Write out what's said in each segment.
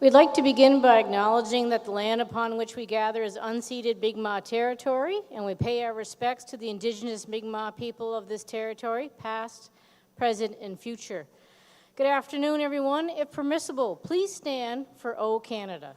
We'd like to begin by acknowledging that the land upon which we gather is unceded Mi'kmaq territory, and we pay our respects to the indigenous Mi'kmaq people of this territory, past, present, and future. Good afternoon, everyone. If permissible, please stand for O Canada.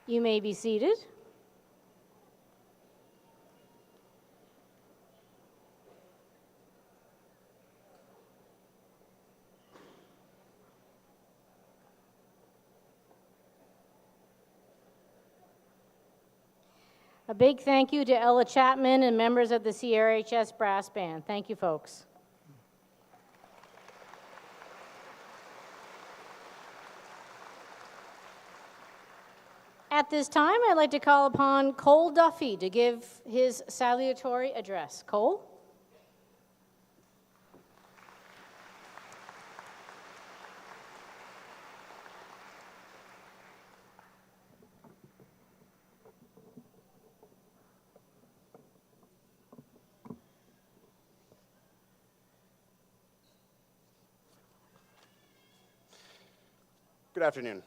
You may be seated. A big thank you to Ella Chapman and members of the CRHS Brass Band. Thank you, folks. At this time, I'd like to call upon Cole Duffy to give his salutatory address. Cole? Good afternoon.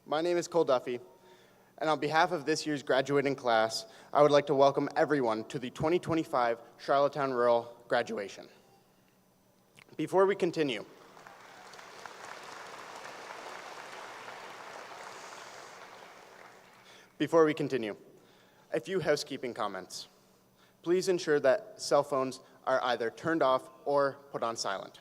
My name is Cole Duffy, and on behalf of this year's graduating class, I would like to welcome everyone to the 2025 Charlottetown Rural graduation. Before we continue, a few housekeeping comments. Please ensure that cell phones are either turned off or put on silent.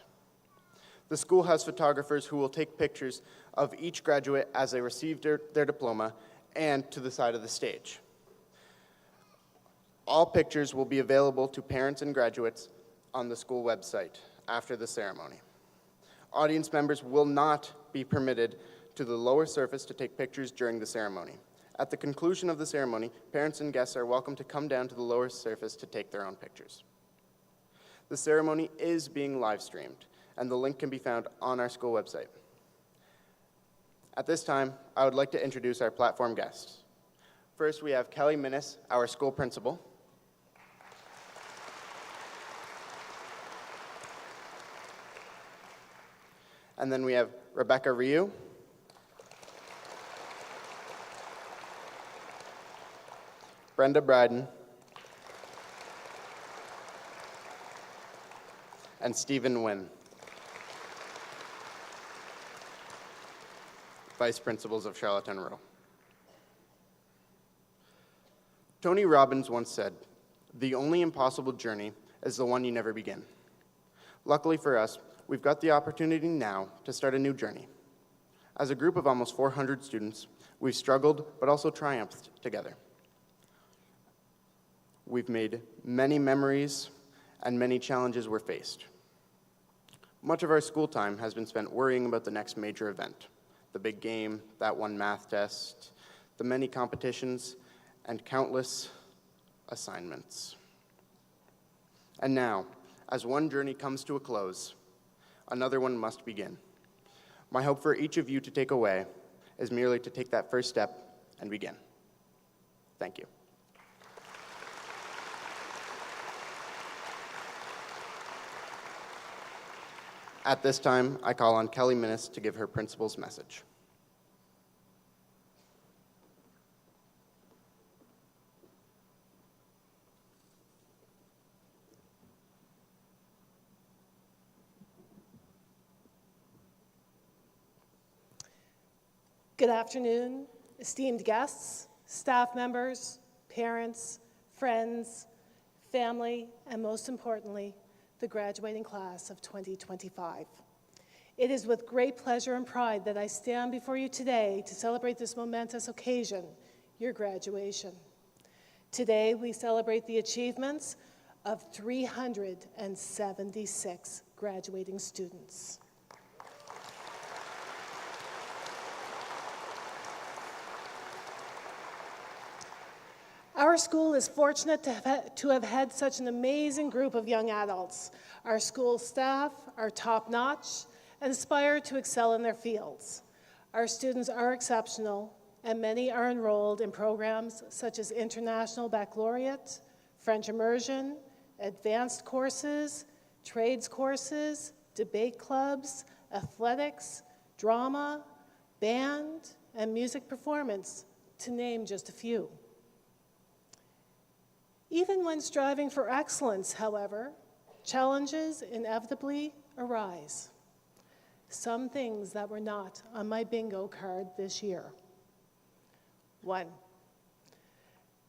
The school has photographers who will take pictures of each graduate as they receive their diploma and to the side of the stage. All pictures will be available to parents and graduates on the school website after the ceremony. Audience members will not be permitted to the lower surface to take pictures during the ceremony. At the conclusion of the ceremony, parents and guests are welcome to come down to the lower surface to take their own pictures. The ceremony is being live streamed, and the link can be found on our school website. At this time, I would like to introduce our platform guests. First, we have Kelly Minnis, our school principal. And then we have Rebecca Ryu. Brenda Bryden. And Stephen Nguyen, Vice Principals of Charlottetown Rural. Tony Robbins once said, "The only impossible journey is the one you never begin." Luckily for us, we've got the opportunity now to start a new journey. As a group of almost 400 students, we've struggled but also triumphed together. We've made many memories and many challenges were faced. Much of our school time has been spent worrying about the next major event, the big game, that one math test, the many competitions, and countless assignments. And now, as one journey comes to a close, another one must begin. My hope for each of you to take away is merely to take that first step and begin. Thank you. At this time, I call on Kelly Minnis to give her principal's message. Good afternoon, esteemed guests, staff members, parents, friends, family, and most importantly, the graduating class of 2025. It is with great pleasure and pride that I stand before you today to celebrate this momentous occasion, your graduation. Today, we celebrate the achievements of 376 graduating students. Our school is fortunate to have had such an amazing group of young adults. Our school staff are top-notch and aspire to excel in their fields. Our students are exceptional, and many are enrolled in programs such as International Baccalaureate, French Immersion, advanced courses, trades courses, debate clubs, athletics, drama, band, and music performance, to name just a few. Even when striving for excellence, however, challenges inevitably arise. Some things that were not on my bingo card this year. 1,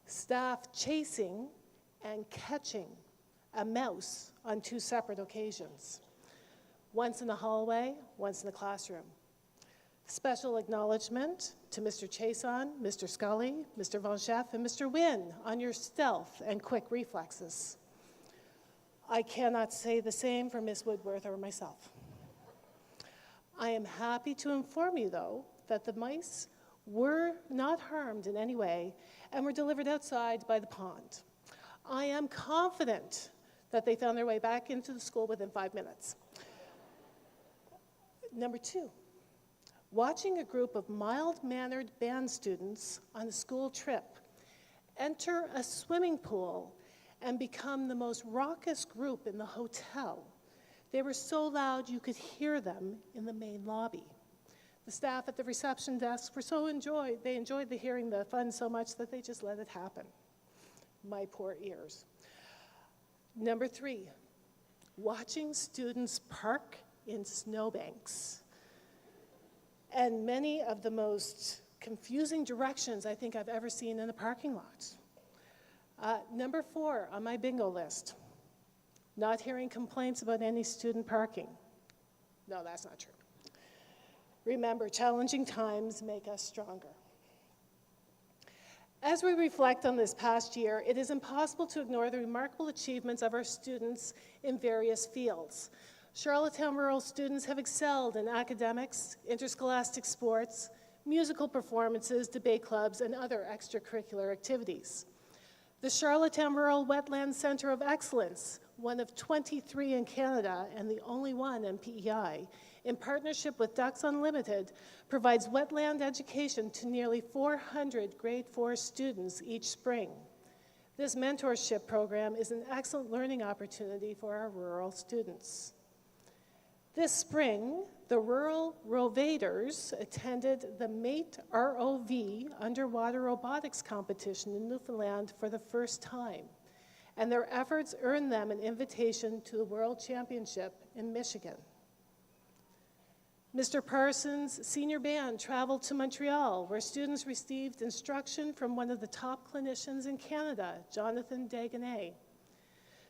staff chasing and catching a mouse on 2 separate occasions. Once in the hallway, once in the classroom. Special acknowledgement to Mr. Chason, Mr. Scully, Mr. Von Chef, and Mr. Wynn on your stealth and quick reflexes. I cannot say the same for Ms. Woodworth or myself. I am happy to inform you, though, that the mice were not harmed in any way and were delivered outside by the pond. I am confident that they found their way back into the school within 5 minutes. Number 2. Watching a group of mild-mannered band students on a school trip enter a swimming pool and become the most raucous group in the hotel. They were so loud you could hear them in the main lobby. The staff at the reception desk enjoyed hearing the fun so much that they just let it happen. My poor ears. Number 3, watching students park in snowbanks. And many of the most confusing directions I think I've ever seen in a parking lot. Number 4 on my bingo list, not hearing complaints about any student parking. No, that's not true. Remember, challenging times make us stronger. As we reflect on this past year, it is impossible to ignore the remarkable achievements of our students in various fields. Charlottetown rural students have excelled in academics, interscholastic sports, musical performances, debate clubs, and other extracurricular activities. The Charlottetown Rural Wetlands Center of Excellence, one of 23 in Canada and the only one in PEI, in partnership with Ducks Unlimited, provides wetland education to nearly 400 grade 4 students each spring. This mentorship program is an excellent learning opportunity for our rural students. This spring, the rural Rovators attended the MATE ROV underwater robotics competition in Newfoundland for the first time, and their efforts earned them an invitation to the World Championship in Michigan. Mr. Parsons' senior band traveled to Montreal, where students received instruction from one of the top clinicians in Canada, Jonathan Dagenet.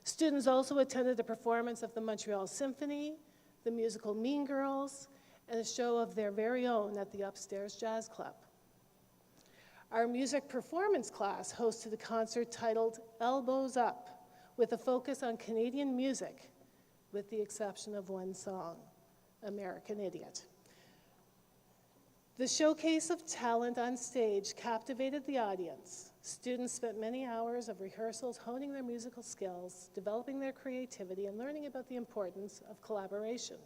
Students also attended a performance of the Montreal Symphony, the musical Mean Girls, and a show of their very own at the Upstairs Jazz Club. Our music performance class hosted a concert titled Elbows Up, with a focus on Canadian music, with the exception of one song, American Idiot. The showcase of talent on stage captivated the audience. Students spent many hours of rehearsals honing their musical skills, developing their creativity, and learning about the importance of collaboration.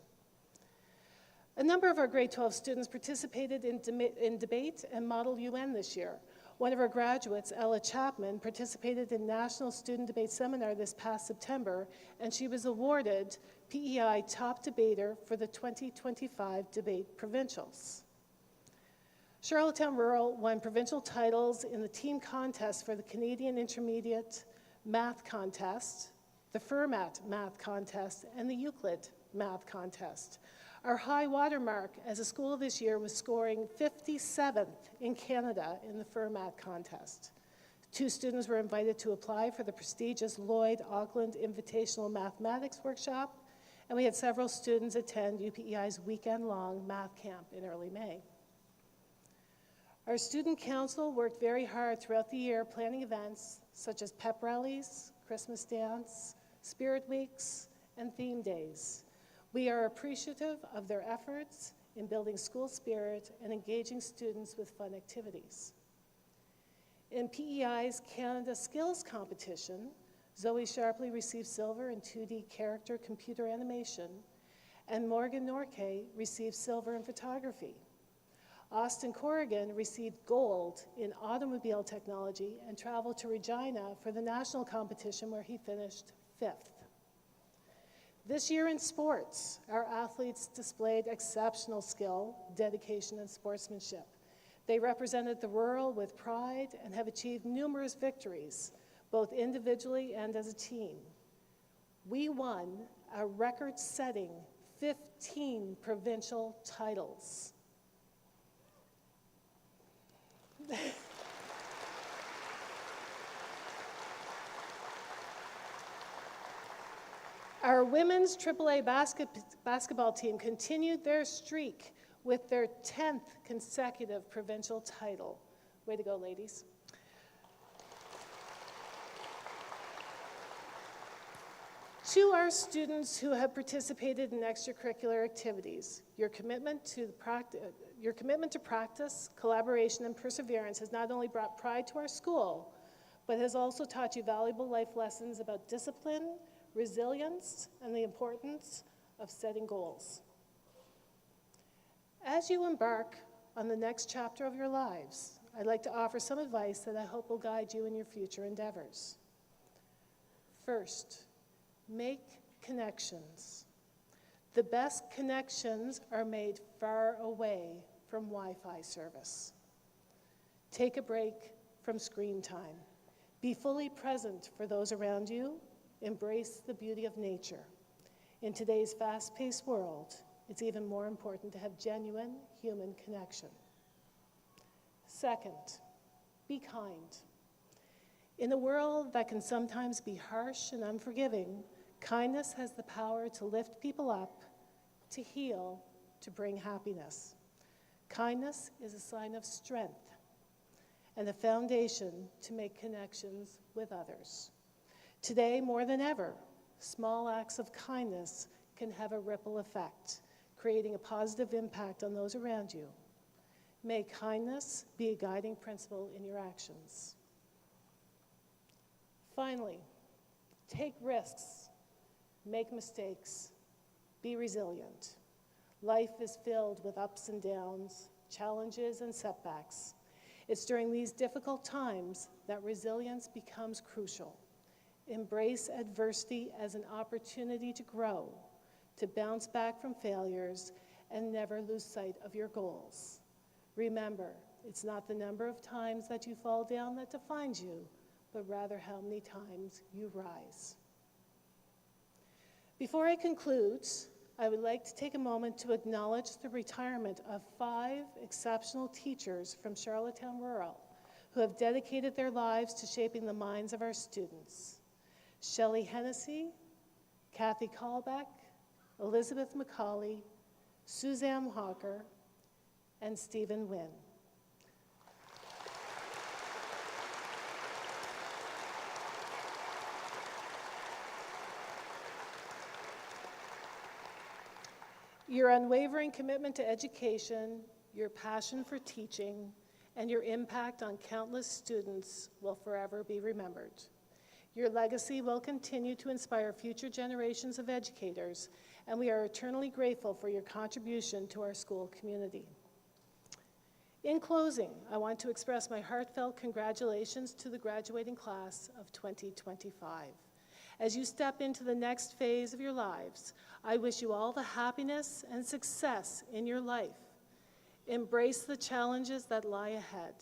A number of our grade 12 students participated in debate and Model UN this year. One of our graduates, Ella Chapman, participated in National Student Debate Seminar this past September, and she was awarded PEI Top Debater for the 2025 Debate Provincials. Charlottetown Rural won provincial titles in the team contest for the Canadian Intermediate Math Contest, the FIRMAT Math Contest, and the Euclid Math Contest. Our high watermark as a school this year was scoring 57th in Canada in the FIRMAT contest. 2 students were invited to apply for the prestigious Lloyd Auckland Invitational Mathematics Workshop, and we had several students attend UPEI's weekend-long math camp in early May. Our student council worked very hard throughout the year planning events such as pep rallies, Christmas dance, spirit weeks, and theme days. We are appreciative of their efforts in building school spirit and engaging students with fun activities. In PEI's Canada Skills Competition, Zoe Sharpley received silver in 2D character computer animation, and Morgan Norke received silver in photography. Austin Corrigan received gold in automobile technology and traveled to Regina for the national competition where he finished 5th. This year in sports, our athletes displayed exceptional skill, dedication, and sportsmanship. They represented the rural with pride and have achieved numerous victories, both individually and as a team. We won a record-setting 15 provincial titles. Our women's AAA basketball team continued their streak with their 10th consecutive provincial title. Way to go, ladies. To our students who have participated in extracurricular activities, your commitment to practice, collaboration, and perseverance has not only brought pride to our school, but has also taught you valuable life lessons about discipline, resilience, and the importance of setting goals. As you embark on the next chapter of your lives, I'd like to offer some advice that I hope will guide you in your future endeavors. First, make connections. The best connections are made far away from Wi-Fi service. Take a break from screen time. Be fully present for those around you. Embrace the beauty of nature. In today's fast-paced world, it's even more important to have genuine human connection. Second, be kind. In a world that can sometimes be harsh and unforgiving, kindness has the power to lift people up, to heal, to bring happiness. Kindness is a sign of strength and a foundation to make connections with others. Today, more than ever, small acts of kindness can have a ripple effect, creating a positive impact on those around you. May kindness be a guiding principle in your actions. Finally, take risks, make mistakes, be resilient. Life is filled with ups and downs, challenges and setbacks. It's during these difficult times that resilience becomes crucial. Embrace adversity as an opportunity to grow, to bounce back from failures, and never lose sight of your goals. Remember, it's not the number of times that you fall down that defines you, but rather how many times you rise. Before I conclude, I would like to take a moment to acknowledge the retirement of 5 exceptional teachers from Charlottetown Rural who have dedicated their lives to shaping the minds of our students. Shelley Hennessy, Kathy Callbeck, Elizabeth McCauley, Suzanne Hawker, and Stephen Wynn. Your unwavering commitment to education, your passion for teaching, and your impact on countless students will forever be remembered. Your legacy will continue to inspire future generations of educators, and we are eternally grateful for your contribution to our school community. In closing, I want to express my heartfelt congratulations to the graduating class of 2025. As you step into the next phase of your lives, I wish you all the happiness and success in your life. Embrace the challenges that lie ahead.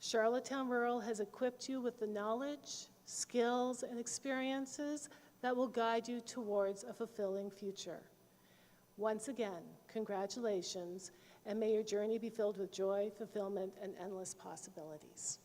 Charlottetown Rural has equipped you with the knowledge, skills, and experiences that will guide you towards a fulfilling future. Once again, congratulations, and may your journey be filled with joy, fulfillment, and endless possibilities.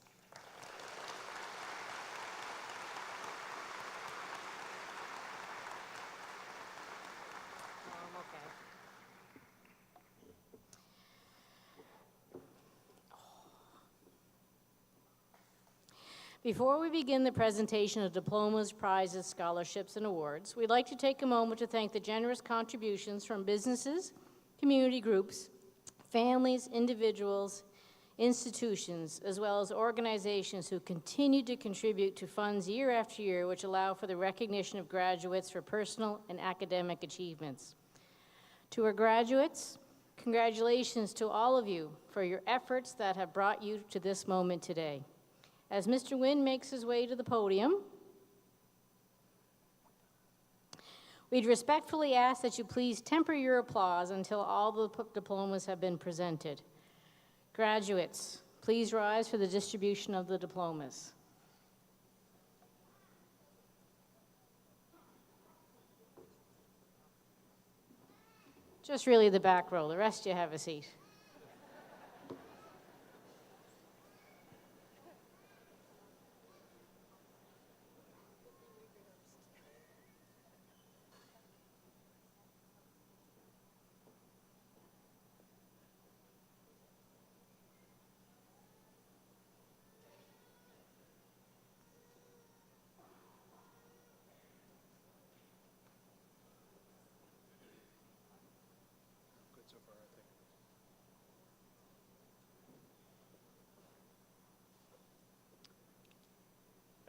Before we begin the presentation of diplomas, prizes, scholarships, and awards, we'd like to take a moment to thank the generous contributions from businesses, community groups, families, individuals, institutions, as well as organizations who continue to contribute to funds year after year, which allow for the recognition of graduates for personal and academic achievements. To our graduates, congratulations to all of you for your efforts that have brought you to this moment today. As Mr. Wynn makes his way to the podium, we'd respectfully ask that you please temper your applause until all the diplomas have been presented. Graduates, please rise for the distribution of the diplomas. Just really the back row. The rest, you have a seat.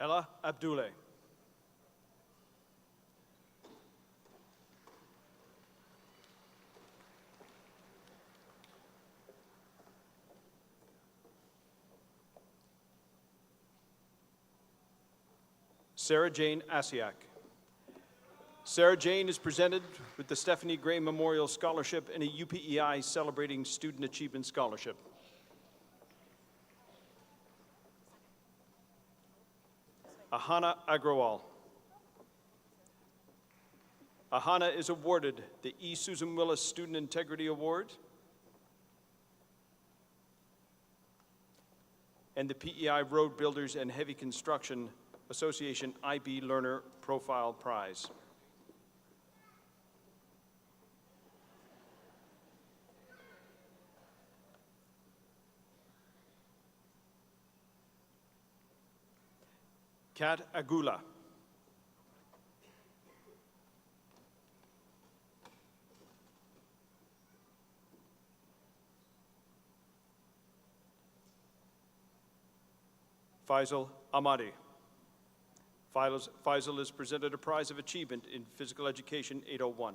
Ella Abdullah. Sarah Jane Asiak. Sarah Jane is presented with the Stephanie Gray Memorial Scholarship and a UPEI Celebrating Student Achievement Scholarship. Ahana Agrawal. Ahana is awarded the E. Susan Willis Student Integrity Award and the PEI Road Builders and Heavy Construction Association IB Learner Profile Prize. Kat Agula. Faisal Ahmadi. Faisal is presented a prize of achievement in physical education 801.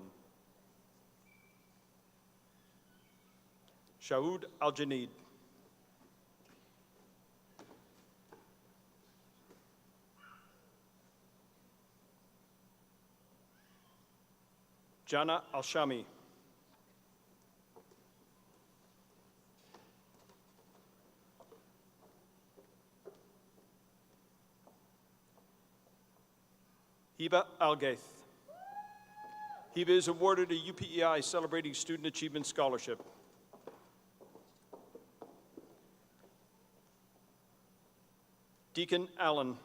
Shaoud Al-Janeed. Jana Al-Shami. Hiba Al-Gaith. Hiba is awarded a UPEI Celebrating Student Achievement Scholarship. Deacon Allen.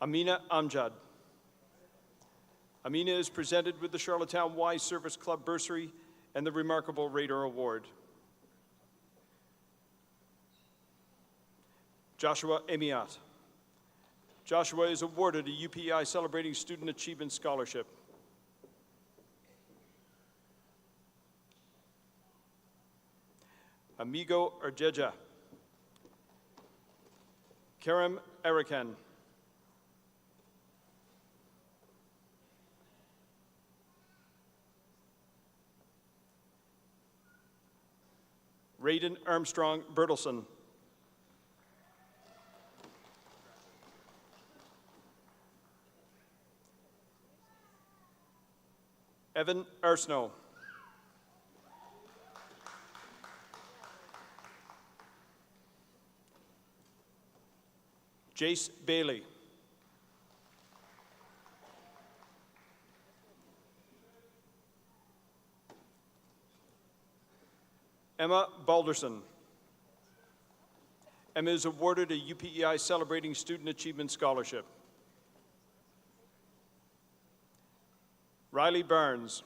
Amina Amjad. Amina is presented with the Charlottetown Y Service Club Bursary and the Remarkable Raider Award. Joshua Emiat. Joshua is awarded a UPEI Celebrating Student Achievement Scholarship. Amigo Arjeja. Karim Arakan. Raiden Armstrong Bertelson. Evan Arsnow. Jace Bailey. Emma Balderson. Emma is awarded a UPEI Celebrating Student Achievement Scholarship. Riley Barnes.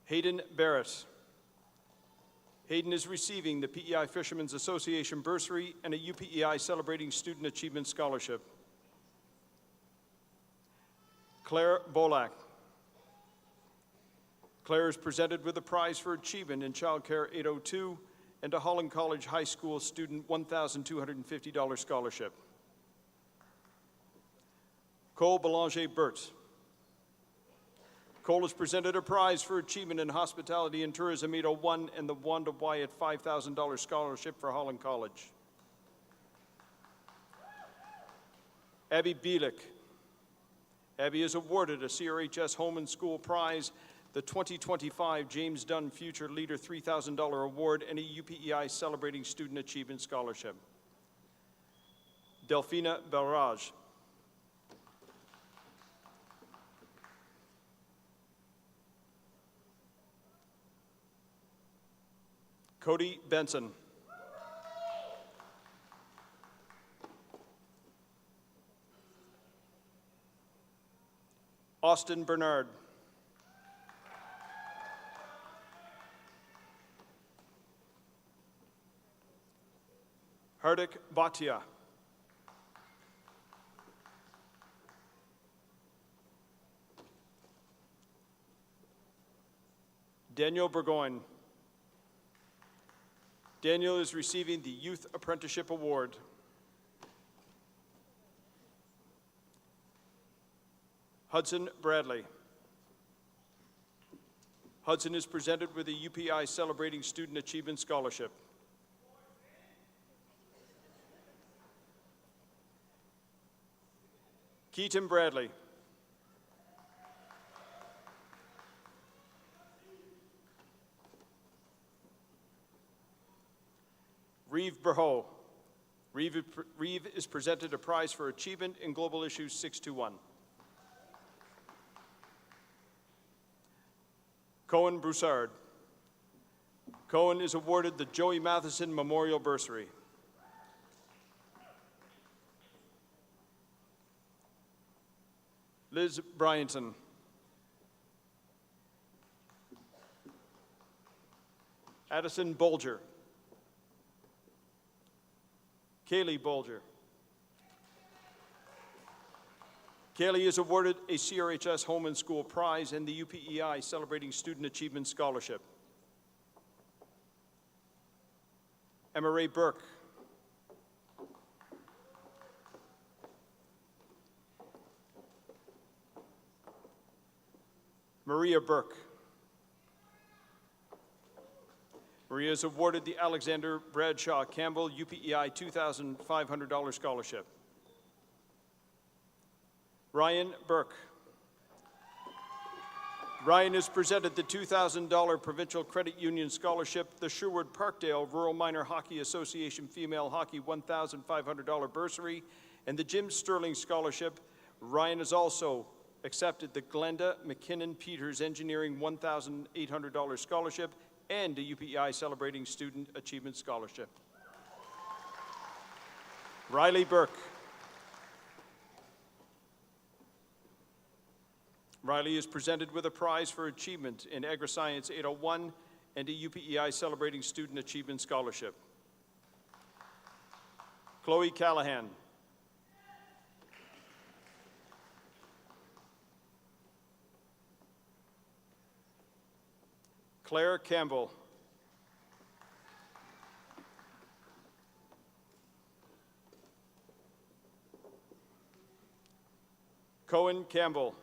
Hayden Barrett. Hayden is receiving the PEI Fishermen's Association Bursary and a UPEI Celebrating Student Achievement Scholarship. Claire Bolak. Claire is presented with a prize for achievement in Child Care 802 and a Holland College High School student $1,250 scholarship. Cole Belanger Burt. Cole is presented a prize for achievement in Hospitality and Tourism 801 and the Wanda Wyatt $5,000 scholarship for Holland College. Abby Bielik. Abby is awarded a CRHS Home and School Prize, the 2025 James Dunn Future Leader $3,000 Award, and a UPEI Celebrating Student Achievement Scholarship. Delphina Belraj. Cody Benson. Austin Bernard. Hardik Bhatia. Daniel Burgoyne. Daniel is receiving the Youth Apprenticeship Award. Hudson Bradley. Hudson is presented with a UPEI Celebrating Student Achievement Scholarship. Keaton Bradley. Reeve Berho. Reeve is presented a prize for achievement in Global Issues 621. Cohen Broussard. Cohen is awarded the Joey Matheson Memorial Bursary. Liz Bryanton. Addison Bolger. Kaylee Bolger. Kaylee is awarded a CRHS Home and School Prize and the UPEI Celebrating Student Achievement Scholarship. Emma Ray Burke. Maria Burke. Maria is awarded the Alexander Bradshaw Campbell UPEI $2,500 scholarship. Ryan Burke. Ryan is presented the $2,000 Provincial Credit Union Scholarship, the Sherwood Parkdale Rural Minor Hockey Association Female Hockey $1,500 bursary, and the Jim Sterling Scholarship. Ryan has also accepted the Glenda McKinnon Peters Engineering $1,800 scholarship and a UPEI Celebrating Student Achievement Scholarship. Riley Burke. Riley is presented with a prize for achievement in Agri-Science 801 and a UPEI Celebrating Student Achievement Scholarship. Chloe Callahan. Claire Campbell. Cohen Campbell.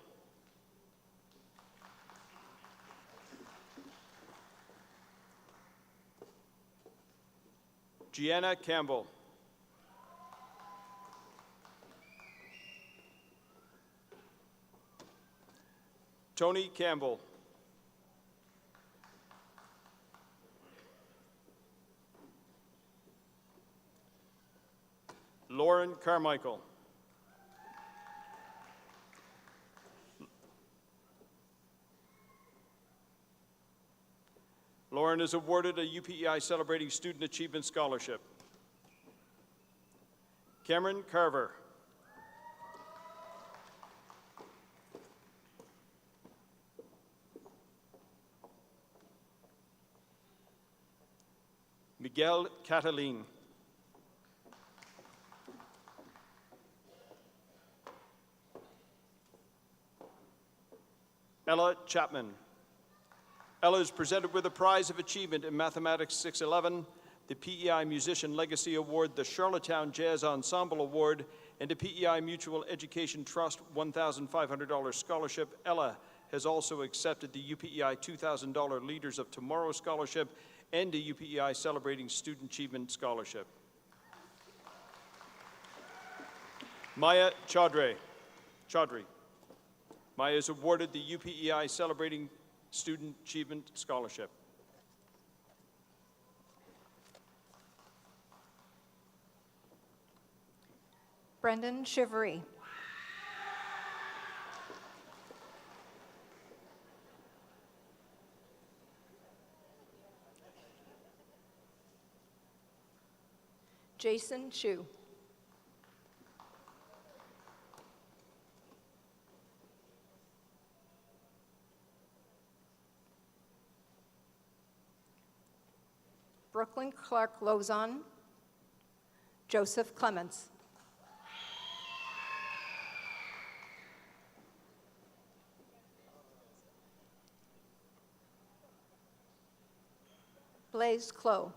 Gianna Campbell. Tony Campbell. Lauren Carmichael. Lauren is awarded a UPEI Celebrating Student Achievement Scholarship. Cameron Carver. Miguel Catalin. Ella Chapman. Ella is presented with a prize of achievement in Mathematics 611, the PEI Musician Legacy Award, the Charlottetown Jazz Ensemble Award, and a PEI Mutual Education Trust $1,500 scholarship. Ella has also accepted the UPEI $2,000 Leaders of Tomorrow Scholarship and a UPEI Celebrating Student Achievement Scholarship. Maya Chaudhry. Maya is awarded the UPEI Celebrating Student Achievement Scholarship. Brendan Shivery. Jason Chu. Brooklyn Clark Lozon. Joseph Clements. Blaise Clow.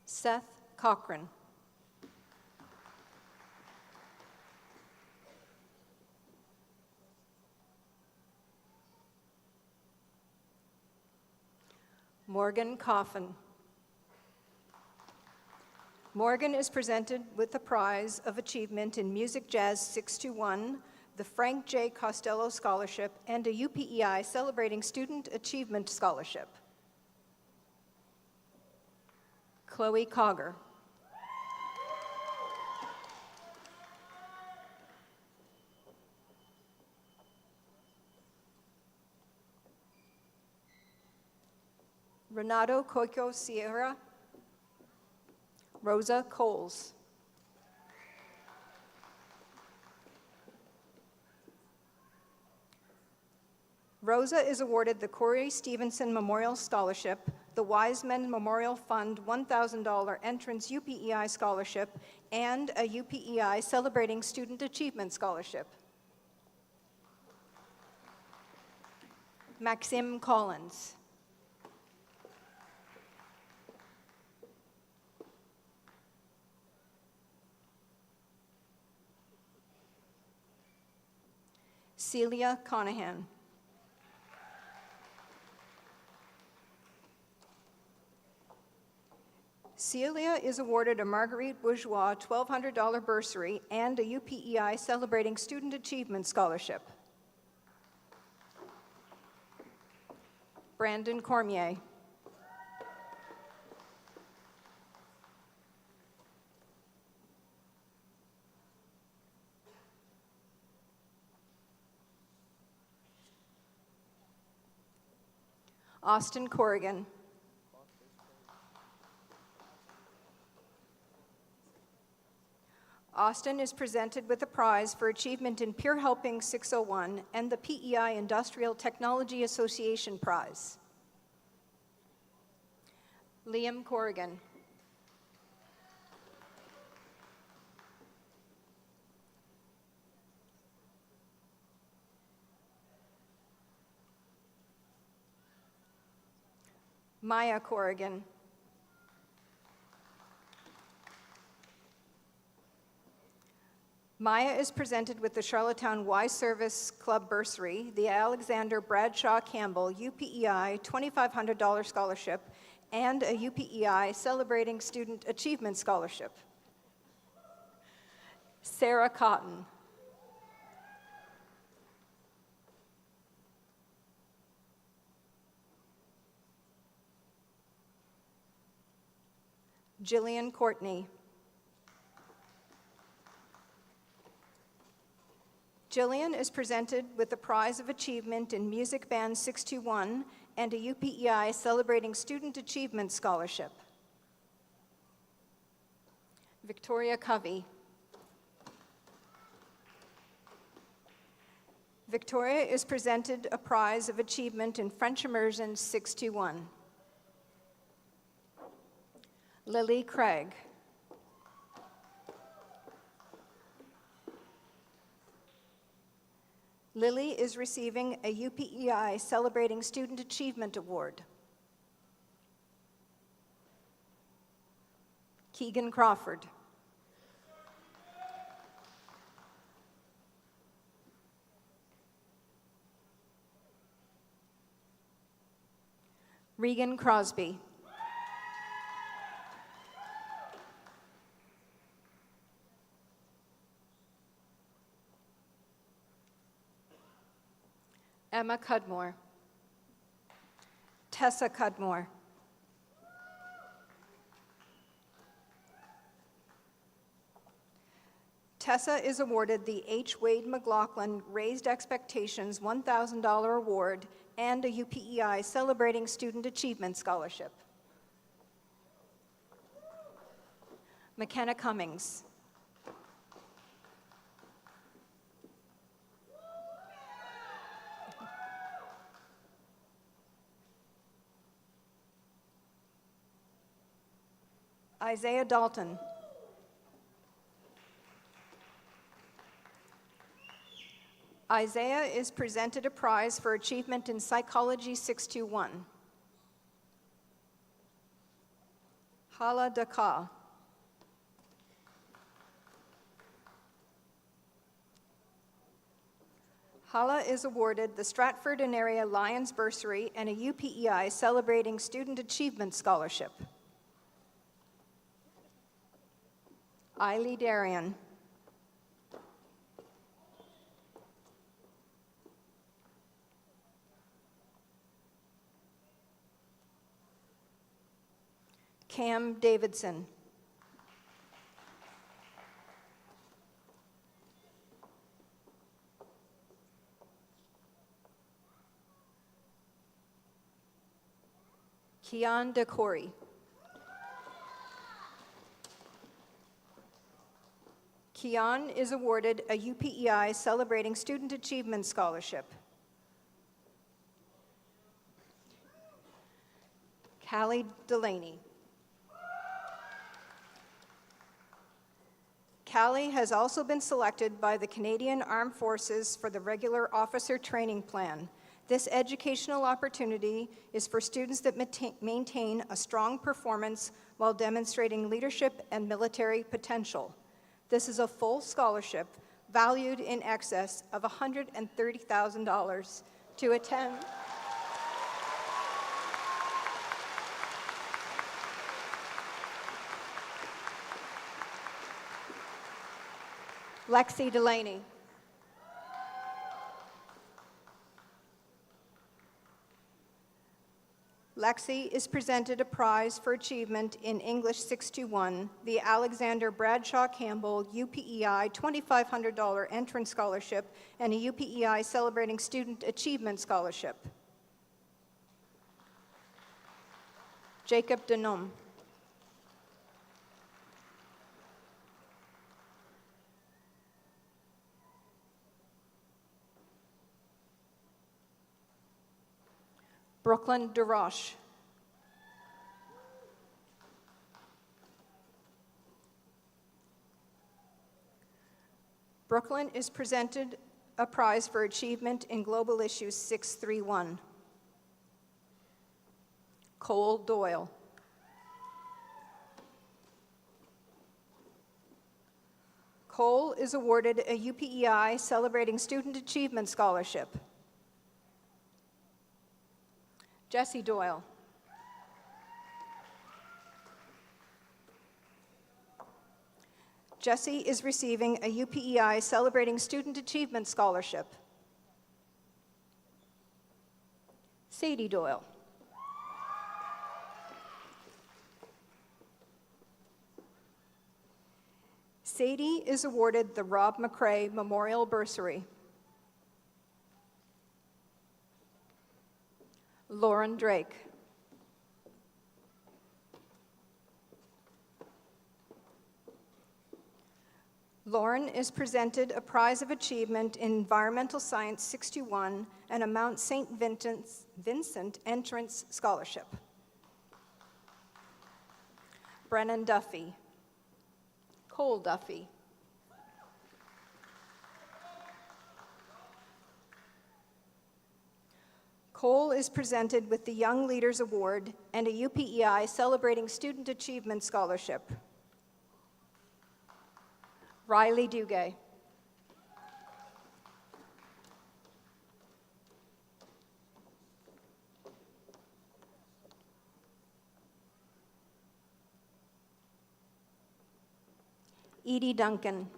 Seth Cochran. Morgan Coffin. Morgan is presented with the prize of achievement in Music Jazz 621, the Frank J. Costello Scholarship, and a UPEI Celebrating Student Achievement Scholarship. Chloe Cogger. Renato Coico Sierra. Rosa Coles. Rosa is awarded the Corey Stevenson Memorial Scholarship, the Wiseman Memorial Fund $1,000 Entrance UPEI Scholarship, and a UPEI Celebrating Student Achievement Scholarship. Maxim Collins. Celia Conahan. Celia is awarded a Marguerite Bourgeois $1,200 bursary and a UPEI Celebrating Student Achievement Scholarship. Brandon Cormier. Austin Corrigan. Austin is presented with a prize for achievement in Peer Helping 601 and the PEI Industrial Technology Association Prize. Liam Corrigan. Maya Corrigan. Maya is presented with the Charlottetown Y Service Club bursary, the Alexander Bradshaw Campbell UPEI $2,500 scholarship, and a UPEI Celebrating Student Achievement Scholarship. Sarah Cotton. Jillian Courtney. Jillian is presented with the Prize of Achievement in Music Band 621 and a UPEI Celebrating Student Achievement Scholarship. Victoria Covey. Victoria is presented a Prize of Achievement in French Immersion 621. Lily Craig. Lily is receiving a UPEI Celebrating Student Achievement Award. Keegan Crawford. Regan Crosby. Emma Cudmore. Tessa Cudmore. Tessa is awarded the H. Wade McLaughlin Raised Expectations $1,000 Award and a UPEI Celebrating Student Achievement Scholarship. McKenna Cummings. Isaiah Dalton. Isaiah is presented a prize for achievement in Psychology 621. Hala Daka. Hala is awarded the Stratford and Area Lions Bursary and a UPEI Celebrating Student Achievement Scholarship. Eiley Darian. Cam Davidson. Keon DeCory. Keon is awarded a UPEI Celebrating Student Achievement Scholarship. Callie Delaney. Callie has also been selected by the Canadian Armed Forces for the Regular Officer Training Plan. This educational opportunity is for students that maintain a strong performance while demonstrating leadership and military potential. This is a full scholarship valued in excess of $130,000 to attend. Lexi Delaney. Lexi is presented a prize for achievement in English 621, the Alexander Bradshaw Campbell UPEI $2,500 Entrance Scholarship and a UPEI Celebrating Student Achievement Scholarship. Jacob Denom. Brooklyn DeRoche. Brooklyn is presented a prize for achievement in Global Issues 631. Cole Doyle. Cole is awarded a UPEI Celebrating Student Achievement Scholarship. Jesse Doyle. Jesse is receiving a UPEI Celebrating Student Achievement Scholarship. Sadie Doyle. Sadie is awarded the Rob McCrae Memorial Bursary. Lauren Drake. Lauren is presented a prize of achievement in Environmental Science 61 and a Mount St. Vincent Entrance Scholarship. Brennan Duffy. Cole Duffy. Cole is presented with the Young Leaders Award and a UPEI Celebrating Student Achievement Scholarship. Riley Dugay. Edie Duncan.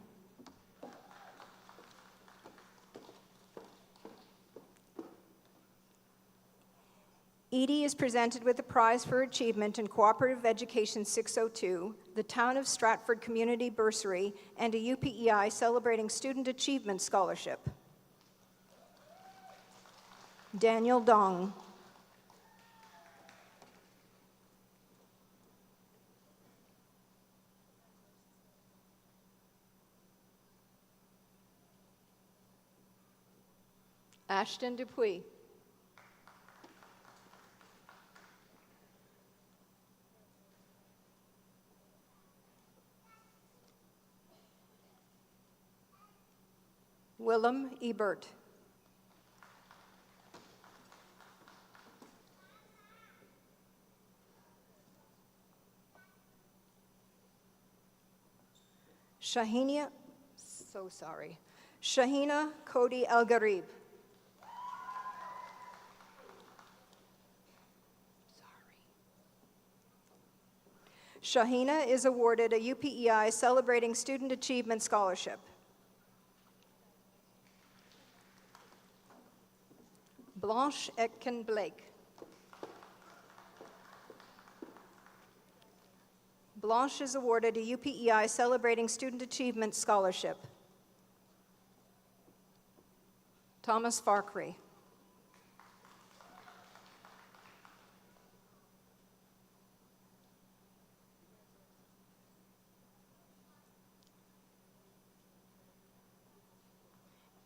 Edie is presented with a prize for achievement in Cooperative Education 602, the Town of Stratford Community Bursary, and a UPEI Celebrating Student Achievement Scholarship. Daniel Dong. Ashton Dupuis. Willem Ebert. Shahina Cody El Garib. Shahina is awarded a UPEI Celebrating Student Achievement Scholarship. Blanche Etkin Blake. Blanche is awarded a UPEI Celebrating Student Achievement Scholarship. Thomas Farkry.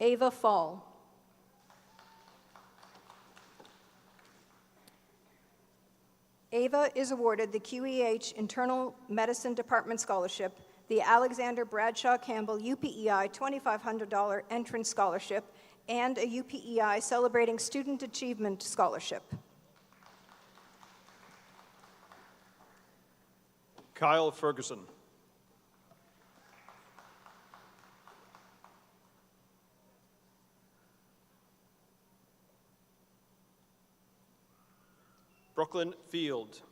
Ava Fall. Ava is awarded the QEH Internal Medicine Department Scholarship, the Alexander Bradshaw Campbell UPEI $2,500 Entrance Scholarship, and a UPEI Celebrating Student Achievement Scholarship. Kyle Ferguson. Brooklyn Field.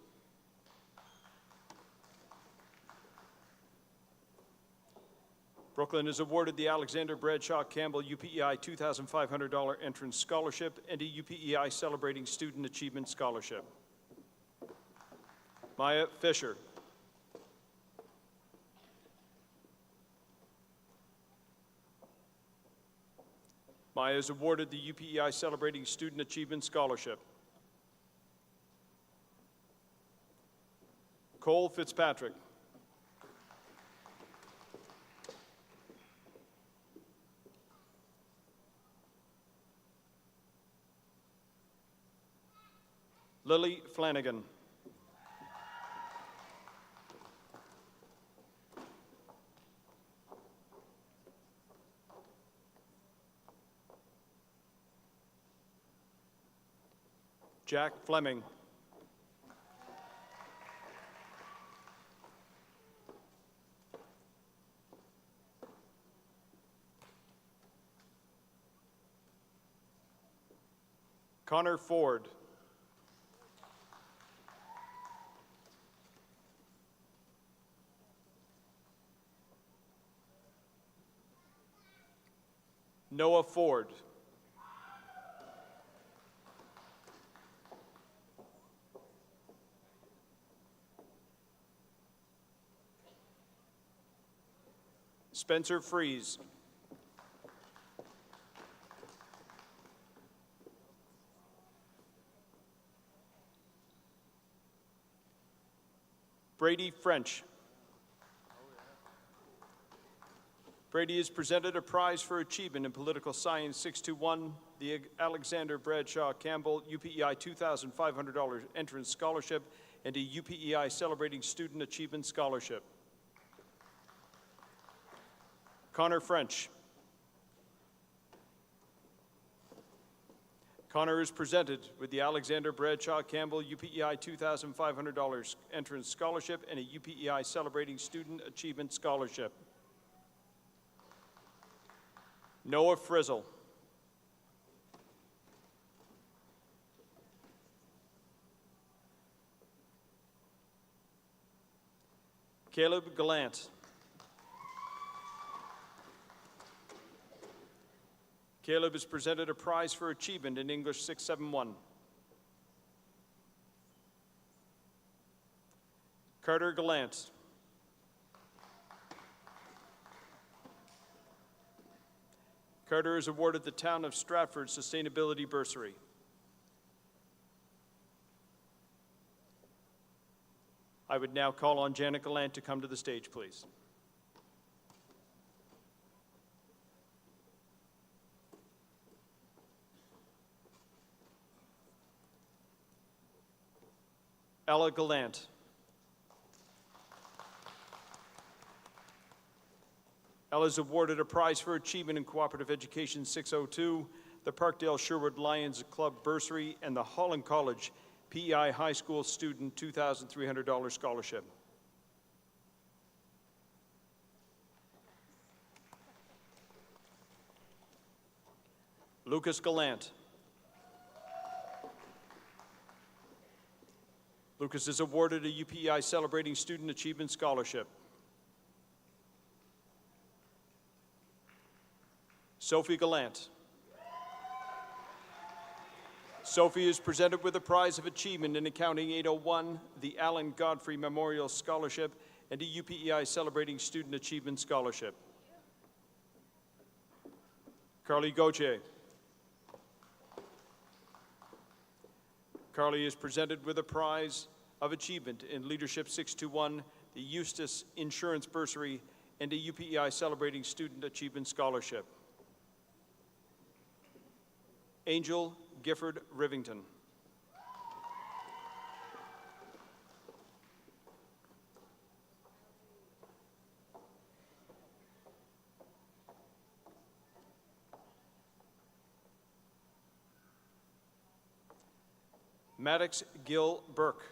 Brooklyn is awarded the Alexander Bradshaw Campbell UPEI $2,500 Entrance Scholarship and a UPEI Celebrating Student Achievement Scholarship. Maya Fisher. Maya is awarded the UPEI Celebrating Student Achievement Scholarship. Cole Fitzpatrick. Lily Flanagan. Jack Fleming. Connor Ford. Noah Ford. Spencer Fries. Brady French. Brady is presented a prize for achievement in political science 621, the Alexander Bradshaw Campbell UPEI $2,500 entrance scholarship, and a UPEI Celebrating Student Achievement Scholarship. Connor French. Connor is presented with the Alexander Bradshaw Campbell UPEI $2,500 entrance scholarship and a UPEI Celebrating Student Achievement Scholarship. Noah Frizzle. Caleb Gallant. Caleb is presented a prize for achievement in English 671. Carter Gallant. Carter is awarded the Town of Stratford Sustainability Bursary. I would now call on Janet Gallant to come to the stage, please. Ella Gallant. Ella is awarded a prize for achievement in cooperative education 602, the Parkdale Sherwood Lions Club bursary, and the Holland College PEI High School student $2,300 scholarship. Lucas Gallant. Lucas is awarded a UPEI Celebrating Student Achievement Scholarship. Sophie Gallant. Sophie is presented with a prize of achievement in accounting 801, the Allen Godfrey Memorial Scholarship, and a UPEI Celebrating Student Achievement Scholarship. Carly Gauthier. Carly is presented with a prize of achievement in Leadership 621, the Eustis Insurance Bursary, and a UPEI Celebrating Student Achievement Scholarship. Angel Gifford Rivington. Maddox Gill Burke.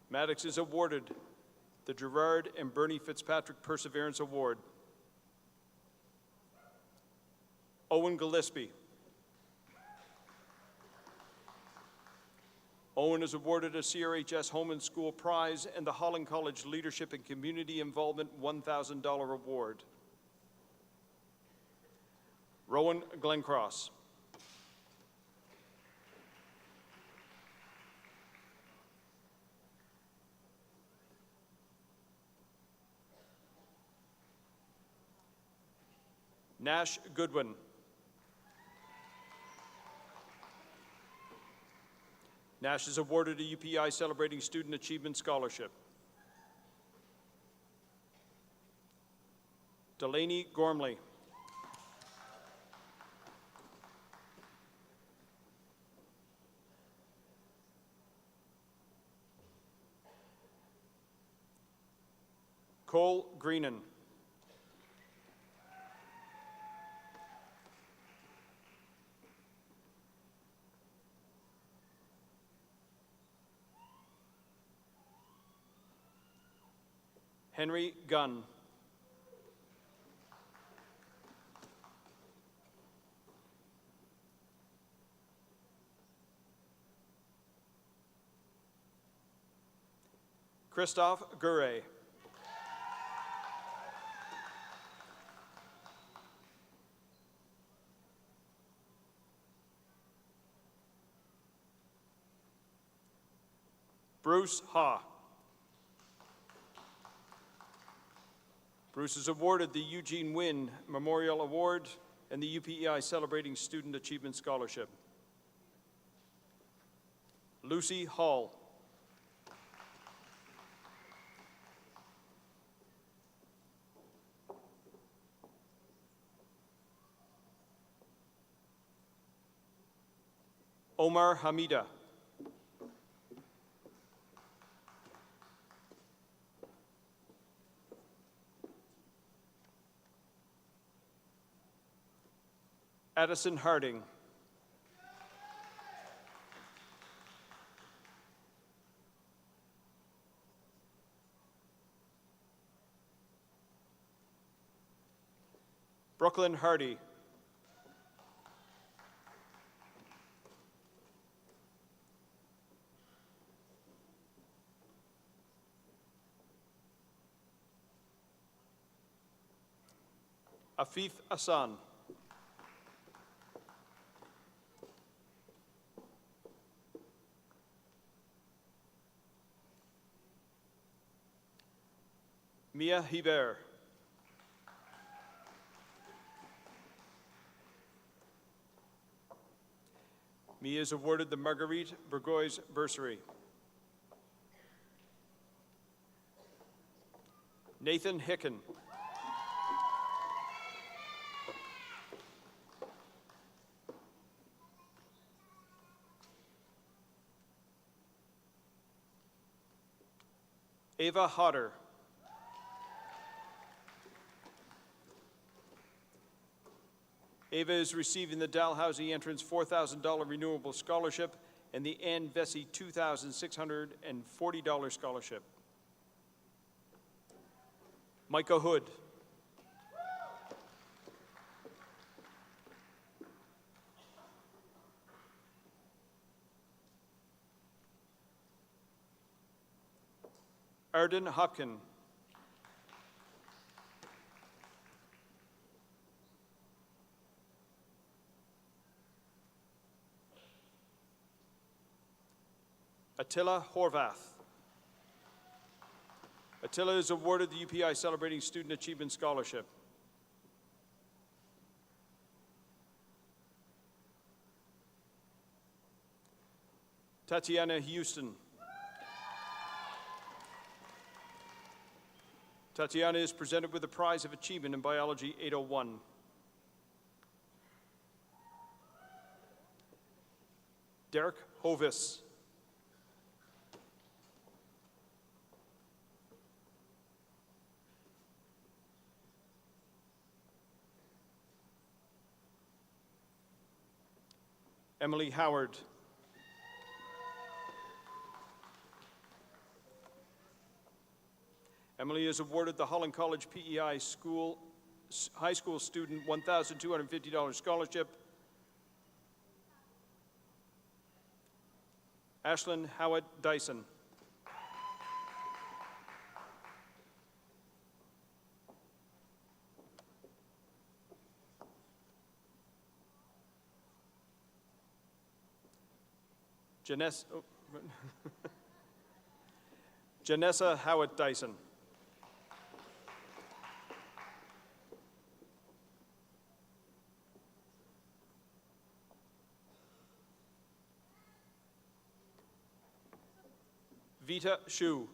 Maddox is awarded the Gerard and Bernie Fitzpatrick Perseverance Award. Owen Gillespie. Owen is awarded a CRHS Home and School Prize and the Holland College Leadership and Community Involvement $1,000 Award. Rowan Glencross. Nash Goodwin. Nash is awarded a UPEI Celebrating Student Achievement Scholarship. Delaney Gormley. Cole Greenan. Henry Gunn. Christophe Gure. Bruce Ha. Bruce is awarded the Eugene Wynn Memorial Award and the UPEI Celebrating Student Achievement Scholarship. Lucy Hall. Omar Hamida. Addison Harding. Brooklyn Hardy. Afif Hassan. Mia Hiver. Mia is awarded the Marguerite Burgoyes Bursary. Nathan Hicken. Ava Hodder. Ava is receiving the Dalhousie Entrance $4,000 Renewable Scholarship and the Ann Vesey $2,640 Scholarship. Micah Hood. Arden Hopkin. Attila Horvath. Attila is awarded the UPI Celebrating Student Achievement Scholarship. Tatiana Houston. Tatiana is presented with the Prize of Achievement in Biology 801. Derek Hovis. Emily Howard. Emily is awarded the Holland College PEI High School Student $1,250 Scholarship. Ashlyn Howard Dyson. Janessa Howard Dyson. Vita Shu.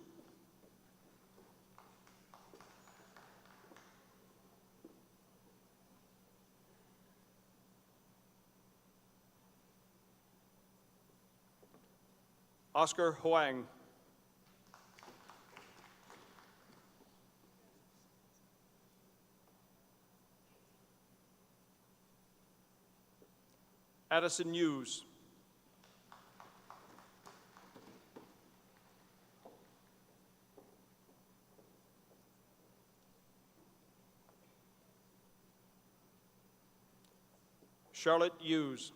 Oscar Huang. Addison Hughes. Charlotte Hughes.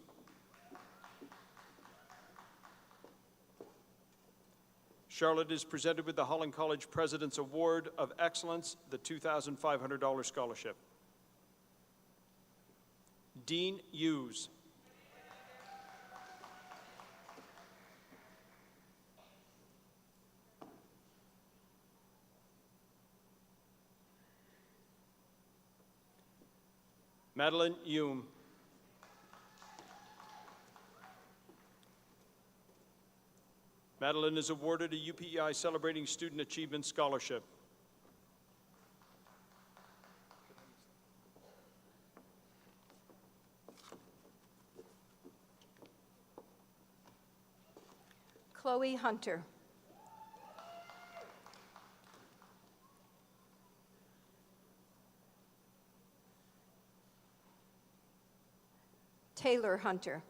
Charlotte is presented with the Holland College President's Award of Excellence, the $2,500 scholarship. Dean Hughes. Madeline Hume. Madeline is awarded a UPEI Celebrating Student Achievement Scholarship. Chloe Hunter. Taylor Hunter.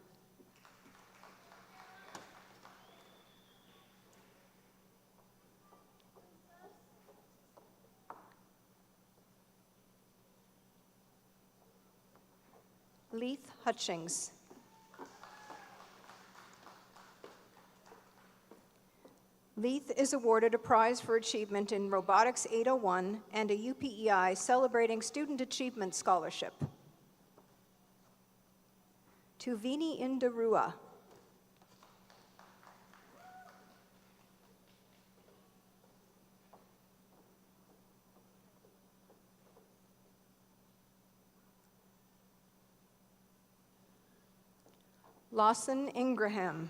Leith Hutchings. Leith is awarded a prize for achievement in Robotics 801 and a UPEI Celebrating Student Achievement Scholarship. Tuvini Indarua. Lawson Ingraham.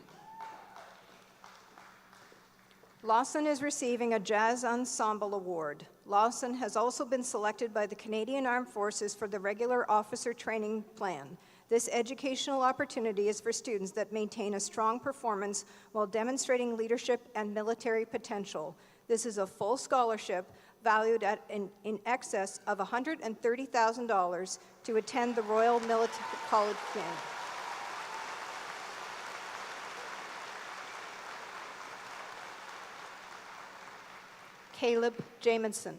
Lawson is receiving a Jazz Ensemble Award. Lawson has also been selected by the Canadian Armed Forces for the Regular Officer Training Plan. This educational opportunity is for students that maintain a strong performance while demonstrating leadership and military potential. This is a full scholarship valued at in excess of $130,000 to attend the Royal Military College Game. Caleb Jamison.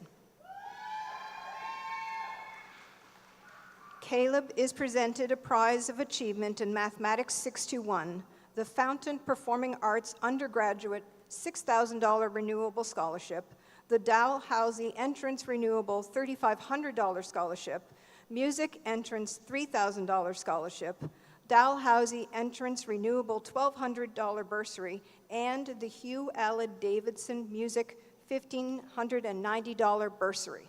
Caleb is presented a prize of achievement in Mathematics 621, the Fountain Performing Arts Undergraduate $6,000 Renewable Scholarship, the Dalhousie Entrance Renewable $3,500 Scholarship, Music Entrance $3,000 Scholarship, Dalhousie Entrance Renewable $1,200 Bursary, and the Hugh Allen Davidson Music $1,590 Bursary.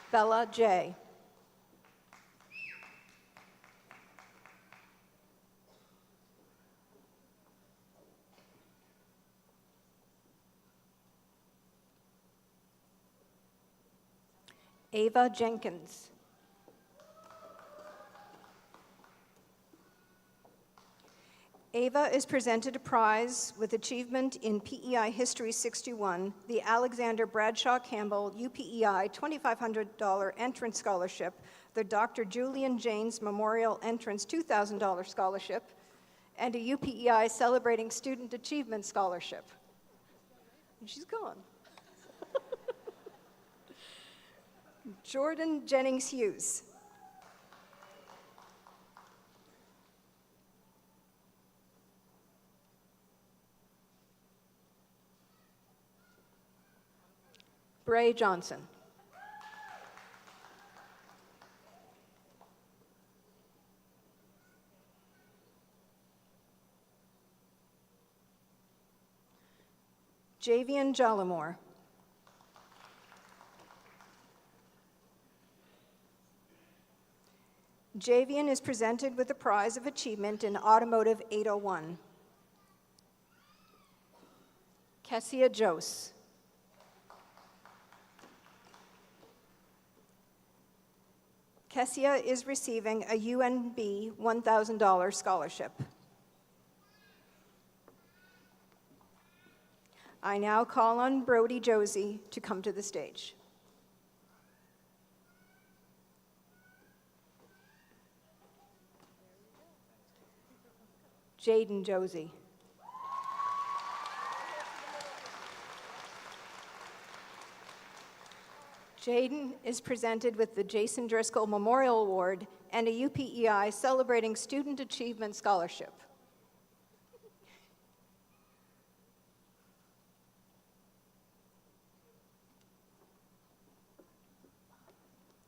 Bella J. Ava Jenkins. Ava is presented a prize with achievement in PEI History 61, the Alexander Bradshaw Campbell UPEI $2,500 Entrance Scholarship, the Dr. Julian Janes Memorial Entrance $2,000 Scholarship, and a UPEI Celebrating Student Achievement Scholarship. And she's gone. Jordan Jennings Hughes. Bray Johnson. Javian Jollimore. Javian is presented with the prize of achievement in Automotive 801. Kessia Jose. Kessia is receiving a UNB $1,000 scholarship. I now call on Brody Josie to come to the stage. Jaden Josie. Jaden is presented with the Jason Driscoll Memorial Award and a UPEI Celebrating Student Achievement Scholarship.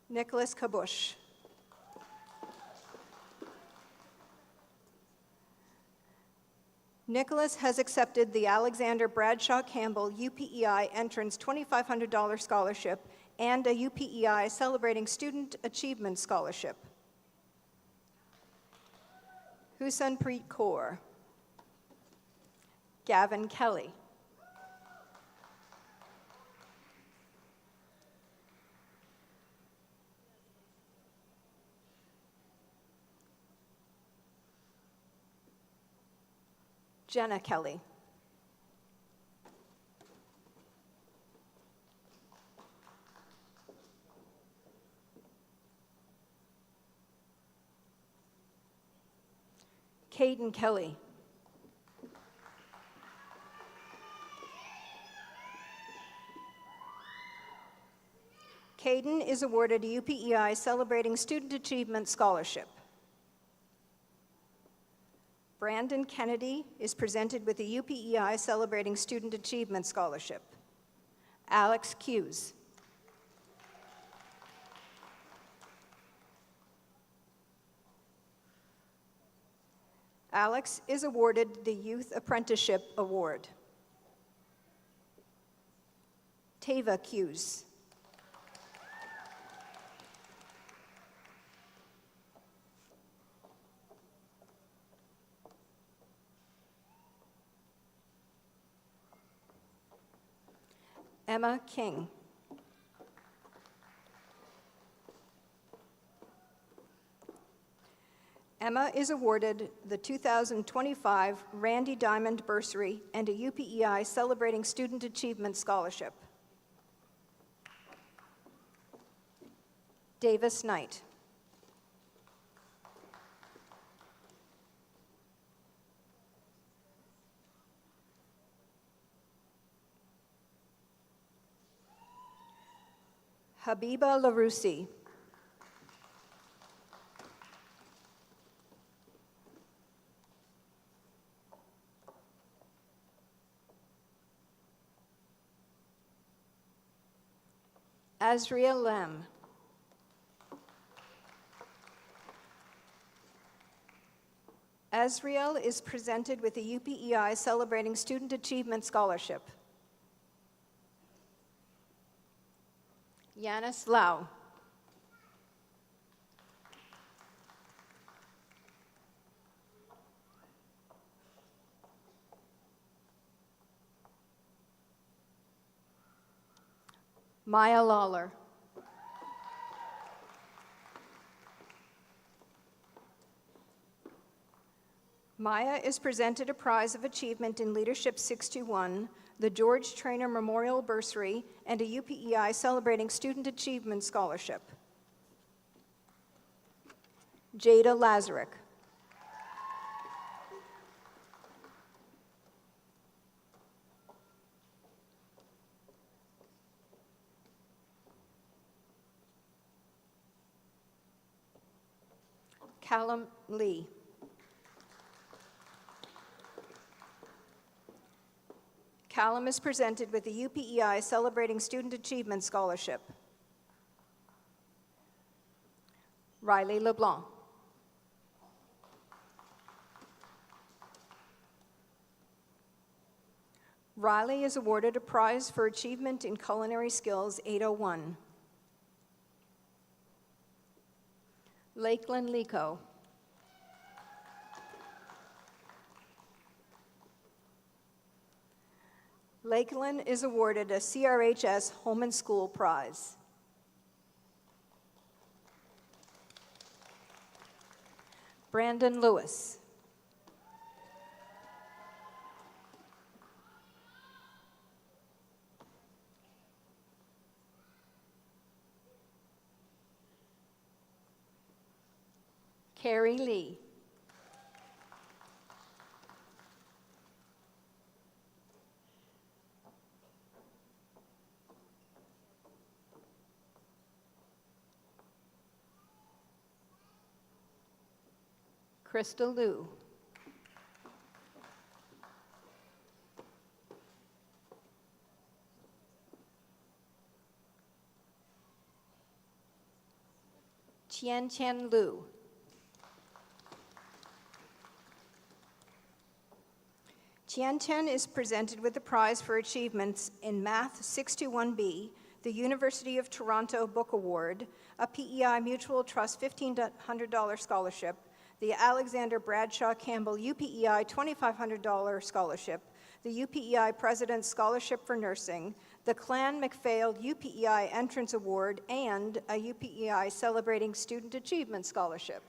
Nicholas Kabush. Nicholas has accepted the Alexander Bradshaw Campbell UPEI Entrance $2,500 Scholarship and a UPEI Celebrating Student Achievement Scholarship. Husanpreet Kaur. Gavin Kelly. Jenna Kelly. Caden Kelly. Caden is awarded a UPEI Celebrating Student Achievement Scholarship. Brandon Kennedy is presented with a UPEI Celebrating Student Achievement Scholarship. Alex Hughes. Alex is awarded the Youth Apprenticeship Award. Tava Hughes. Emma King. Emma is awarded the 2025 Randy Diamond Bursary and a UPEI Celebrating Student Achievement Scholarship. Davis Knight. Habiba Larousi. Azriel Lem. Azriel is presented with a UPEI Celebrating Student Achievement Scholarship. Yanis Lau. Maya Lawler. Maya is presented a prize of achievement in Leadership 621, the George Trainer Memorial Bursary, and a UPEI Celebrating Student Achievement Scholarship. Jada Lazarek. Callum Lee. Callum is presented with the UPEI Celebrating Student Achievement Scholarship. Riley LeBlanc. Riley is awarded a prize for achievement in culinary skills 801. Lakeland Lico. Lakeland is awarded a CRHS Home and School Prize. Brandon Lewis. Carrie Lee. Krista Liu. Qian Liu. Qian is presented with the prize for achievements in Math 621B, the University of Toronto Book Award, a PEI Mutual Trust $1,500 scholarship, the Alexander Bradshaw Campbell UPEI $2,500 scholarship, the UPEI President's Scholarship for Nursing, the Clan McPhail UPEI Entrance Award, and a UPEI Celebrating Student Achievement Scholarship.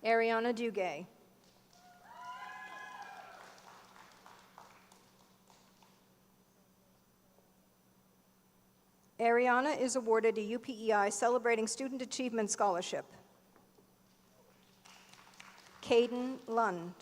Ariana Duguay. Ariana is awarded a UPEI Celebrating Student Achievement Scholarship. Caden Lund.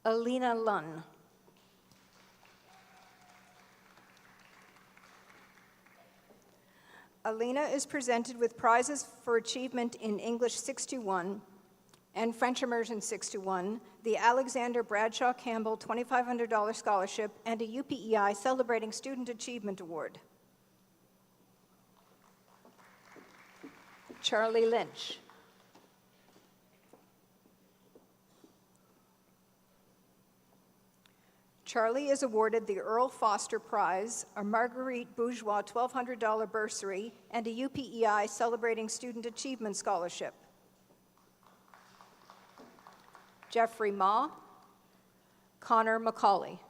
Alina Lunn. Alina is presented with prizes for achievement in English 621 and French Immersion 621, the Alexander Bradshaw Campbell $2,500 scholarship, and a UPEI Celebrating Student Achievement Award. Charlie Lynch. Charlie is awarded the Earl Foster Prize, a Marguerite Bourgeois $1,200 bursary, and a UPEI Celebrating Student Achievement Scholarship. Jeffrey Ma. Connor McCauley.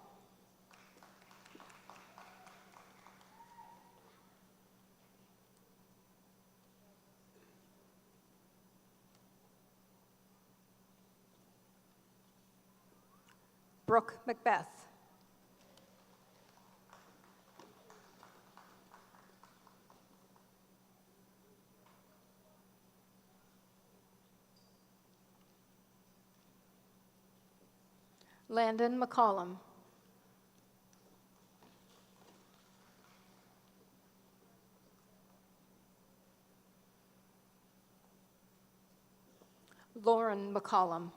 Brooke Macbeth. Landon McCollum. Lauren McCollum.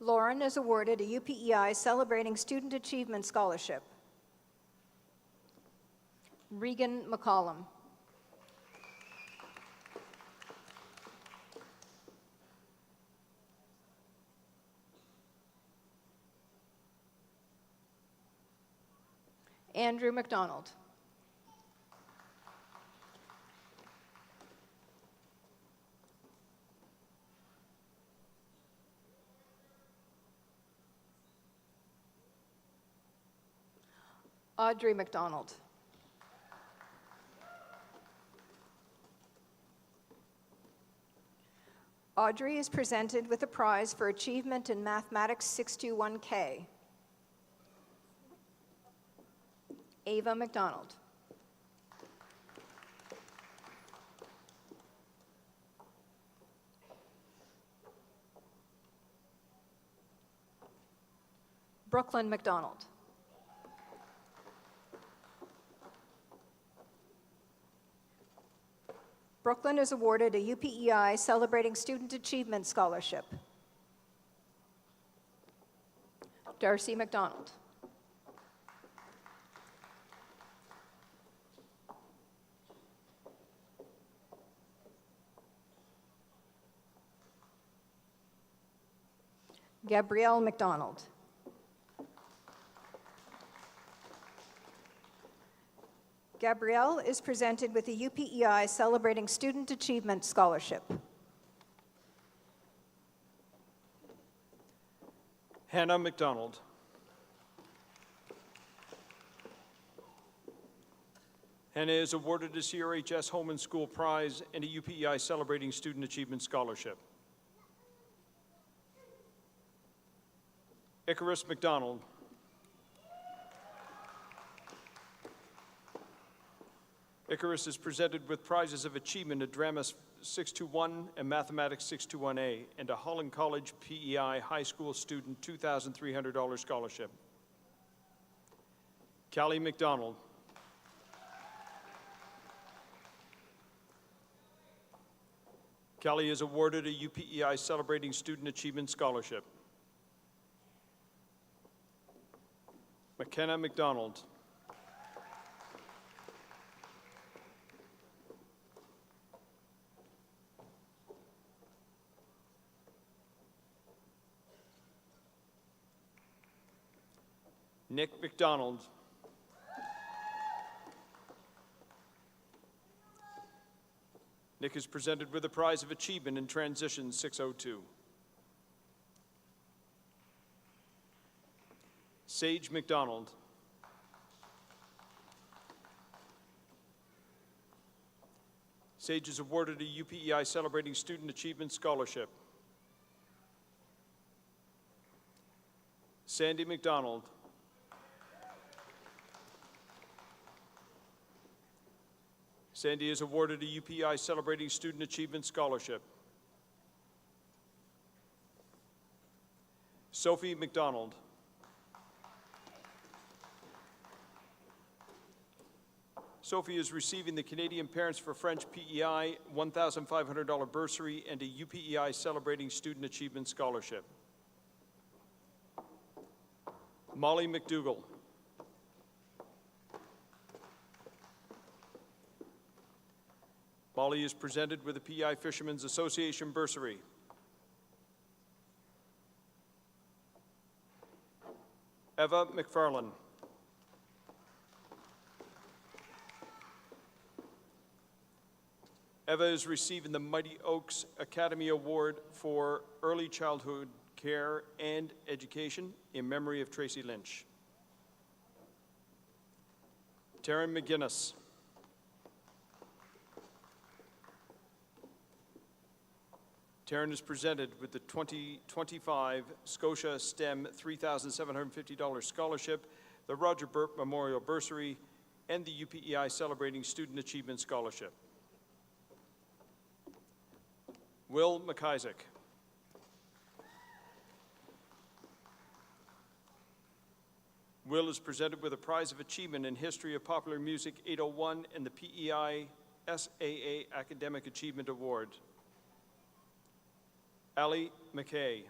Lauren is awarded a UPEI Celebrating Student Achievement Scholarship. Regan McCollum. Andrew McDonald. Audrey McDonald. Audrey is presented with a prize for achievement in Mathematics 621K. Ava McDonald. Brooklyn McDonald. Brooklyn is awarded a UPEI Celebrating Student Achievement Scholarship. Darcy McDonald. Gabrielle McDonald. Gabrielle is presented with a UPEI Celebrating Student Achievement Scholarship. Hannah McDonald. Hannah is awarded a CRHS Home and School Prize and a UPEI Celebrating Student Achievement Scholarship. Icarus McDonald. Icarus is presented with prizes of achievement at Drama 621 and Mathematics 621A and a Holland College PEI High School Student $2,300 scholarship. Callie McDonald. Callie is awarded a UPEI Celebrating Student Achievement Scholarship. McKenna McDonald. Nick McDonald. Nick is presented with the Prize of Achievement in Transition 602. Sage McDonald. Sage is awarded a UPEI Celebrating Student Achievement Scholarship. Sandy McDonald. Sandy is awarded a UPEI Celebrating Student Achievement Scholarship. Sophie McDonald. Sophie is receiving the Canadian Parents for French PEI $1,500 bursary and a UPEI Celebrating Student Achievement Scholarship. Molly McDougall. Molly is presented with a PEI Fishermen's Association bursary. Eva McFarlane. Eva is receiving the Mighty Oaks Academy Award for Early Childhood Care and Education in memory of Tracy Lynch. Taryn McGinnis. Taryn is presented with the 2025 Scotia STEM $3,750 scholarship, the Roger Burke Memorial Bursary, and the UPEI Celebrating Student Achievement Scholarship. Will McIsaac. Will is presented with a Prize of Achievement in History of Popular Music 801 and the PEI SAA Academic Achievement Award. Ali McKay.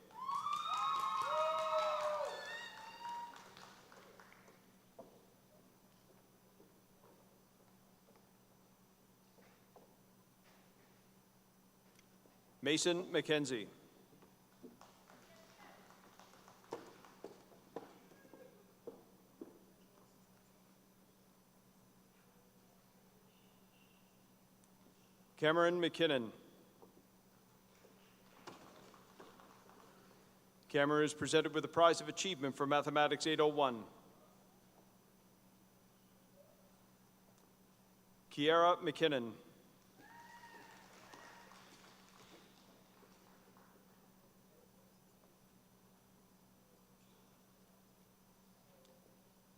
Mason McKenzie. Cameron McKinnon. Cameron is presented with the Prize of Achievement for Mathematics 801. Kiara McKinnon.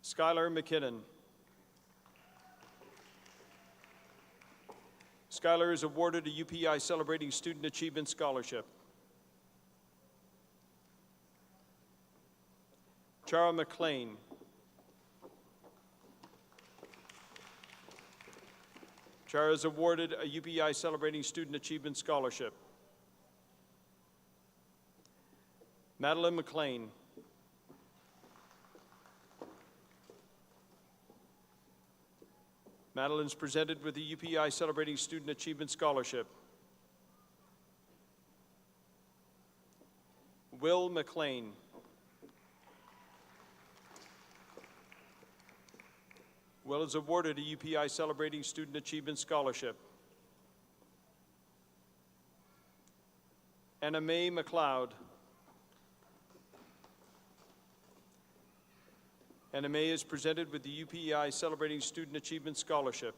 Skylar McKinnon. Skylar is awarded a UPEI Celebrating Student Achievement Scholarship. Chara McLean. Chara is awarded a UPEI Celebrating Student Achievement Scholarship. Madeline McLean. Madeline is presented with the UPEI Celebrating Student Achievement Scholarship. Will McLean. Will is awarded a UPEI Celebrating Student Achievement Scholarship. Anna Mae McLeod. Anna Mae is presented with the UPEI Celebrating Student Achievement Scholarship.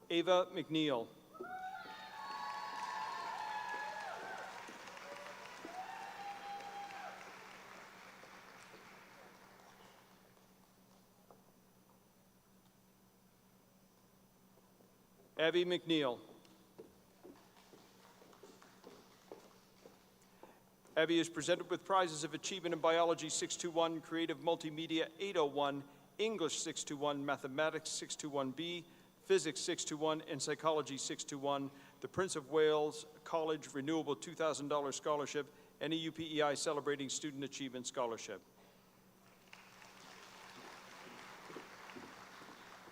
Ava McNeil. Abby McNeil. Abby is presented with prizes of Achievement in Biology 621, Creative Multimedia 801, English 621, Mathematics 621B, Physics 621, and Psychology 621, the Prince of Wales College Renewable $2,000 Scholarship, and a UPEI Celebrating Student Achievement Scholarship.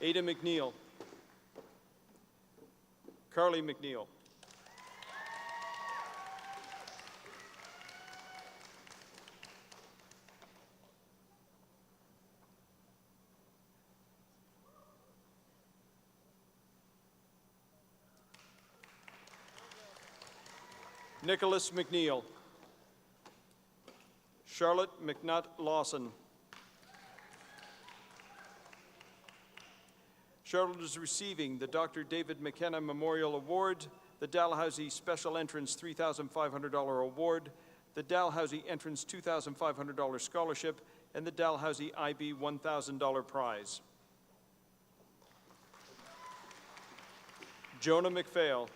Ada McNeil. Carly McNeil. Nicholas McNeil. Charlotte McNutt Lawson. Charlotte is receiving the Dr. David McKenna Memorial Award, the Dalhousie Special Entrance $3,500 Award, the Dalhousie Entrance $2,500 Scholarship, and the Dalhousie IB $1,000 Prize. Jonah McPhail.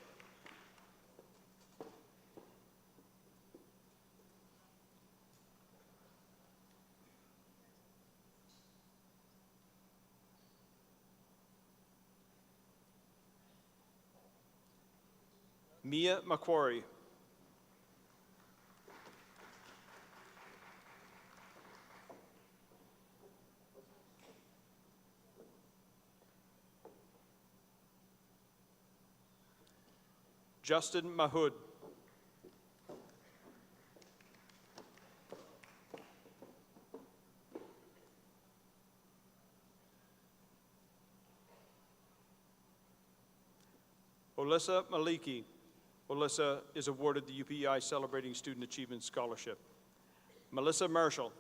Mia Macquarie. Justin Mahood. Alyssa Maliki. Alyssa is awarded the UPEI Celebrating Student Achievement Scholarship. Melissa Marshall.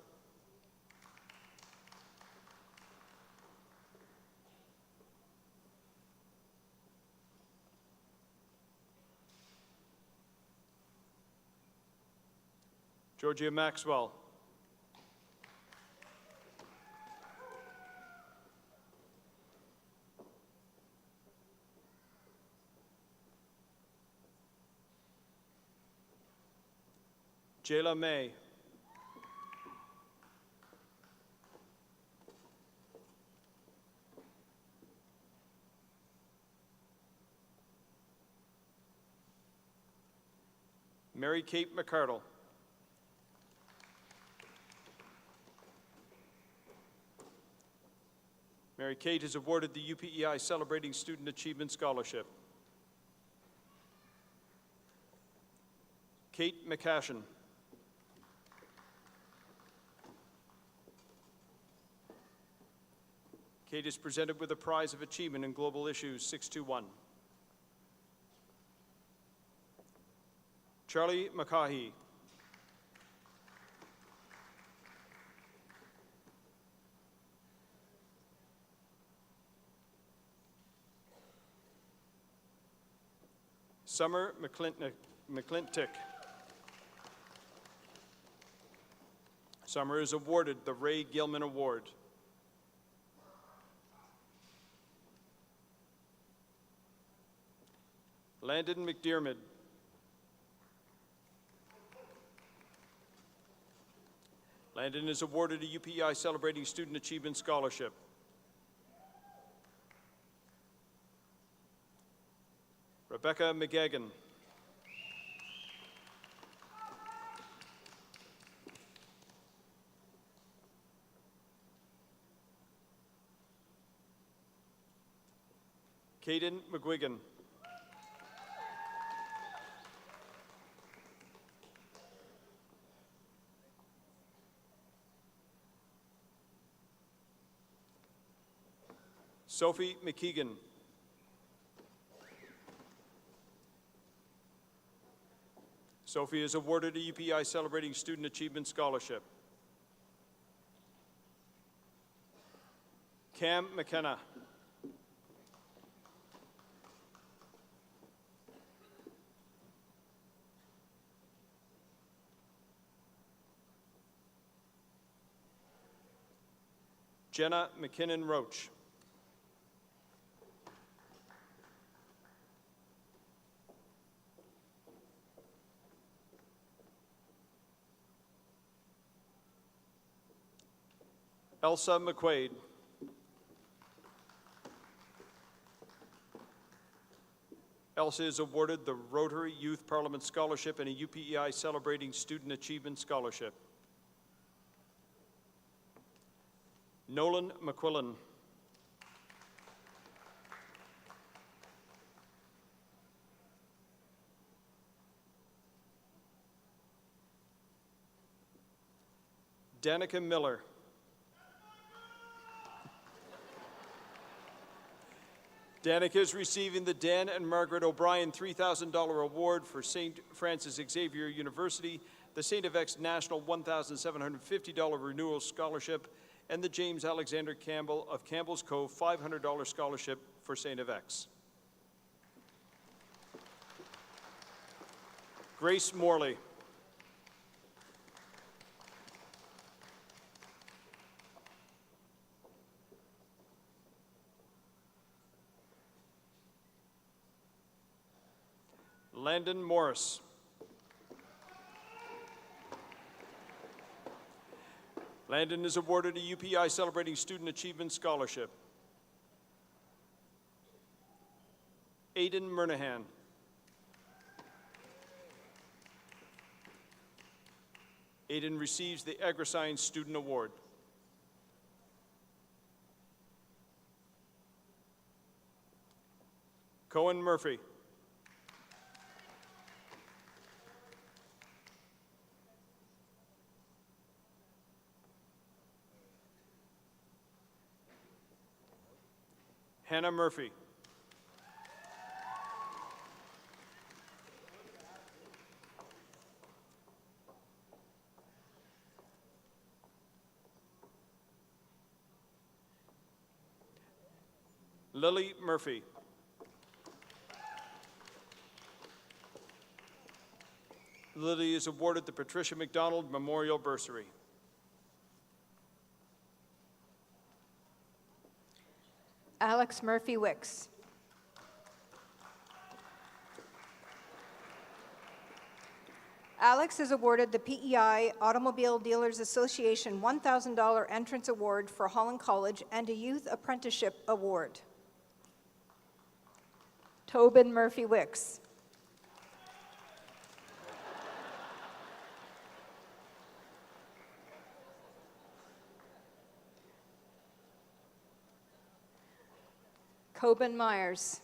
Georgia Maxwell. Jayla May. Mary Kate McCardle. Mary Kate is awarded the UPEI Celebrating Student Achievement Scholarship. Kate McCashin. Kate is presented with the Prize of Achievement in Global Issues 621. Charlie McCaughey. Summer McClintick. Summer is awarded the Ray Gilman Award. Landon McDermott. Landon is awarded a UPEI Celebrating Student Achievement Scholarship. Rebecca McGagan. Caden McGuigan. Sophie McKeegan. Sophie is awarded a UPI Celebrating Student Achievement Scholarship. Cam McKenna. Jenna McKinnon Roach. Elsa McQuaid. Elsa is awarded the Rotary Youth Parliament Scholarship and a UPEI Celebrating Student Achievement Scholarship. Nolan McQuillan. Danica Miller. Danica is receiving the Dan and Margaret O'Brien $3,000 award for St. Francis Xavier University, the St. FX National $1,750 Renewal Scholarship, and the James Alexander Campbell of Campbell's Cove $500 Scholarship for St. FX. Grace Morley. Landon Morris. Landon is awarded a UPI Celebrating Student Achievement Scholarship. Aidan Murnahan. Aidan receives the AgriScience Student Award. Cohen Murphy. Hannah Murphy. Lily Murphy. Lily is awarded the Patricia McDonald Memorial Bursary. Alex Murphy Wicks. Alex is awarded the PEI Automobile Dealers Association $1,000 Entrance Award for Holland College and a Youth Apprenticeship Award. Tobin Murphy Wicks. Coben Myers.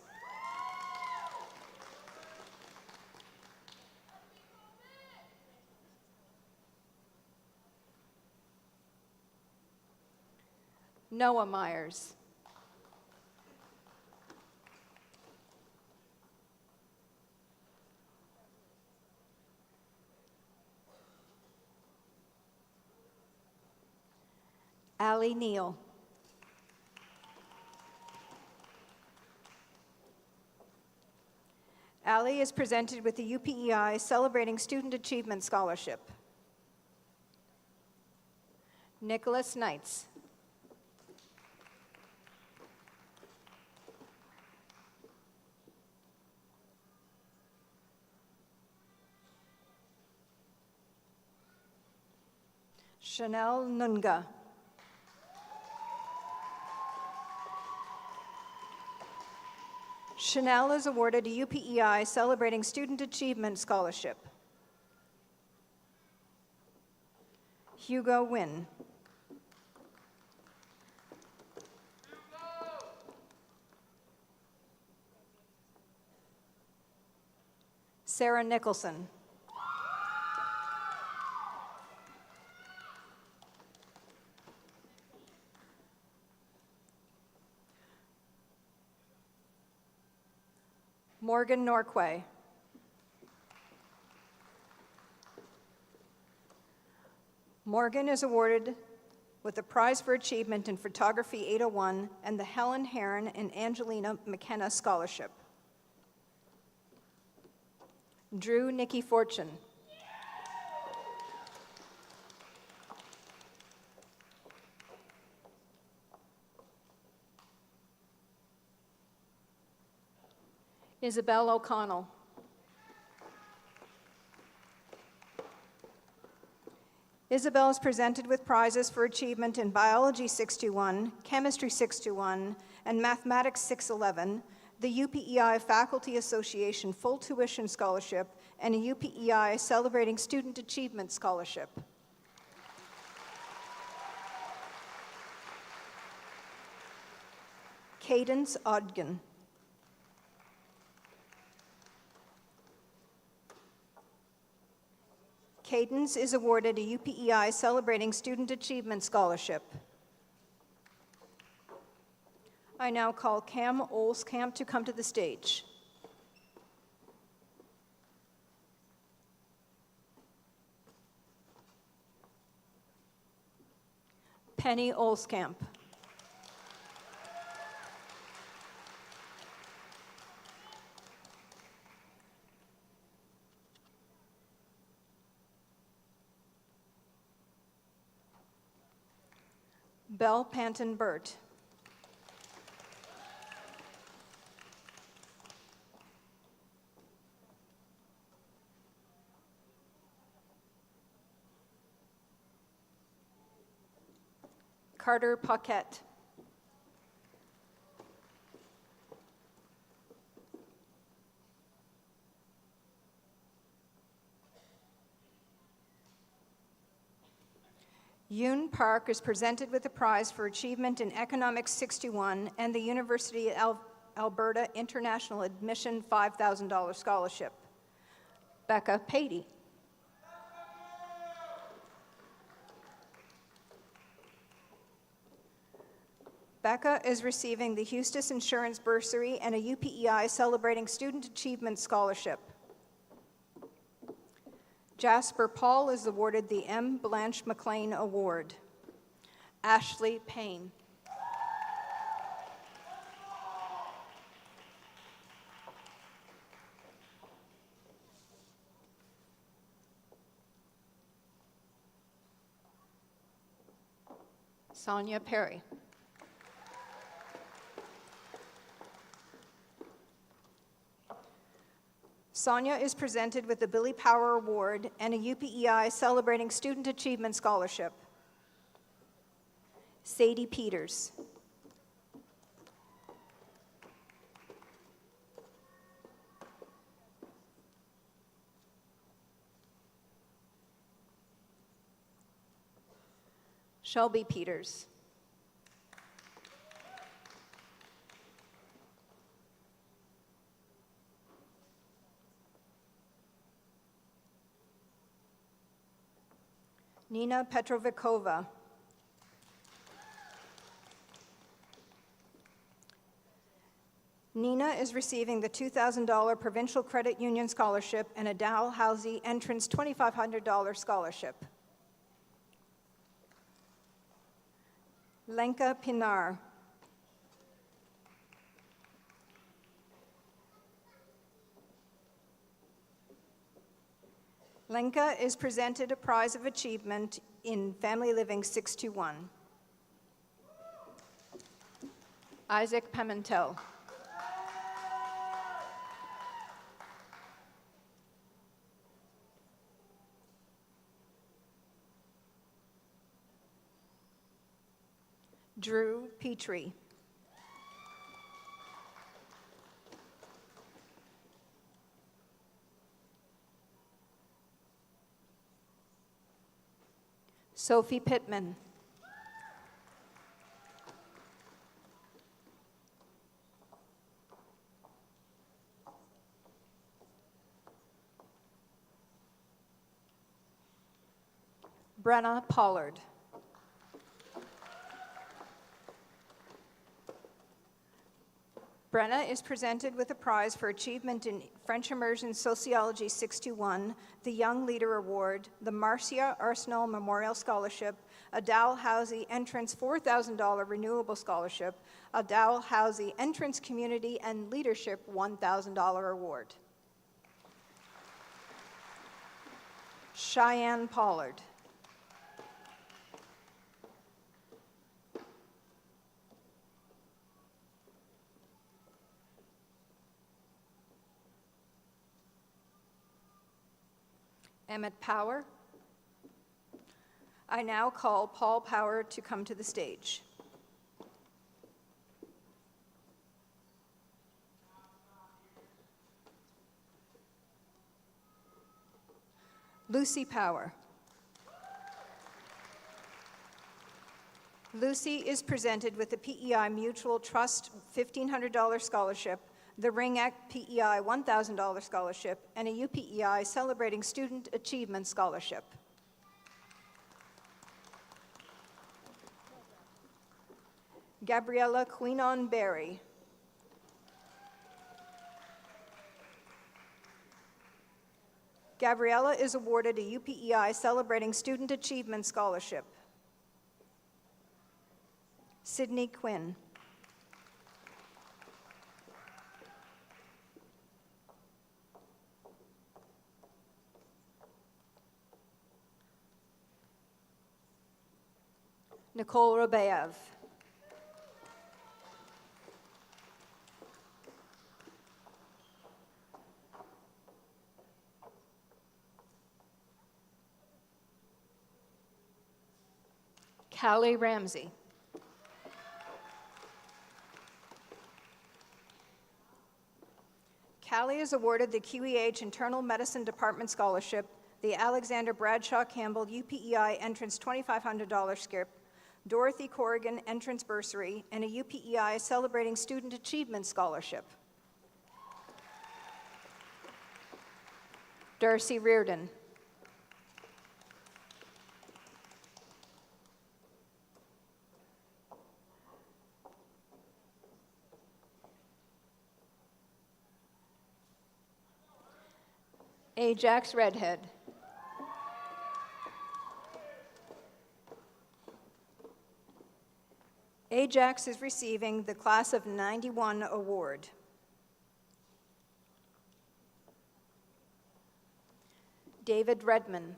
Noah Myers. Allie Neal. Allie is presented with the UPEI Celebrating Student Achievement Scholarship. Nicholas Knights. Chanel Nunga. Chanel is awarded a UPEI Celebrating Student Achievement Scholarship. Hugo Wynn. Sarah Nicholson. Morgan Norquay. Morgan is awarded with the Prize for Achievement in Photography 801 and the Helen Heron and Angelina McKenna Scholarship. Drew Nikki Fortune. Isabel O'Connell. Isabel is presented with prizes for achievement in Biology 621, Chemistry 621, and Mathematics 611, the UPEI Faculty Association Full Tuition Scholarship, and a UPEI Celebrating Student Achievement Scholarship. Cadence Odgen. Cadence is awarded a UPEI Celebrating Student Achievement Scholarship. I now call Cam Olskamp to come to the stage. Penny Olskamp. Belle Panton Burt. Carter Paquette. Yoon Park is presented with the prize for achievement in Economics 61 and the University of Alberta International Admission $5,000 Scholarship. Becca Patey. Becca is receiving the Eustis Insurance Bursary and a UPEI Celebrating Student Achievement Scholarship. Jasper Paul is awarded the M. Blanche McLean Award. Ashley Payne. Sonia Perry. Sonia is presented with the Billy Power Award and a UPEI Celebrating Student Achievement Scholarship. Sadie Peters. Shelby Peters. Nina Petrovikova. Nina is receiving the $2,000 Provincial Credit Union Scholarship and a Dalhousie Entrance $2,500 Scholarship. Lenka Pinar. Lenka is presented a prize of achievement in Family Living 621. Isaac Pimentel. Drew Petrie. Sophie Pittman. Brenna Pollard. Brenna is presented with a prize for achievement in French Immersion Sociology 621, the Young Leader Award, the Marcia Arsenal Memorial Scholarship, a Dalhousie Entrance $4,000 Renewable Scholarship, a Dalhousie Entrance Community and Leadership $1,000 Award. Cheyenne Pollard. Emmett Power. I now call Paul Power to come to the stage. Lucy Power. Lucy is presented with the PEI Mutual Trust $1,500 scholarship, the Ring Act PEI $1,000 scholarship, and a UPEI Celebrating Student Achievement Scholarship. Gabriella Queenon Berry. Gabriella is awarded a UPEI Celebrating Student Achievement Scholarship. Sydney Quinn. Nicole Robayev. Callie Ramsey. Callie is awarded the QEH Internal Medicine Department Scholarship, the Alexander Bradshaw Campbell UPEI Entrance $2,500 skip, Dorothy Corrigan Entrance Bursary, and a UPEI Celebrating Student Achievement Scholarship. Darcy Reardon. Ajax Redhead. Ajax is receiving the Class of '91 award. David Redmond.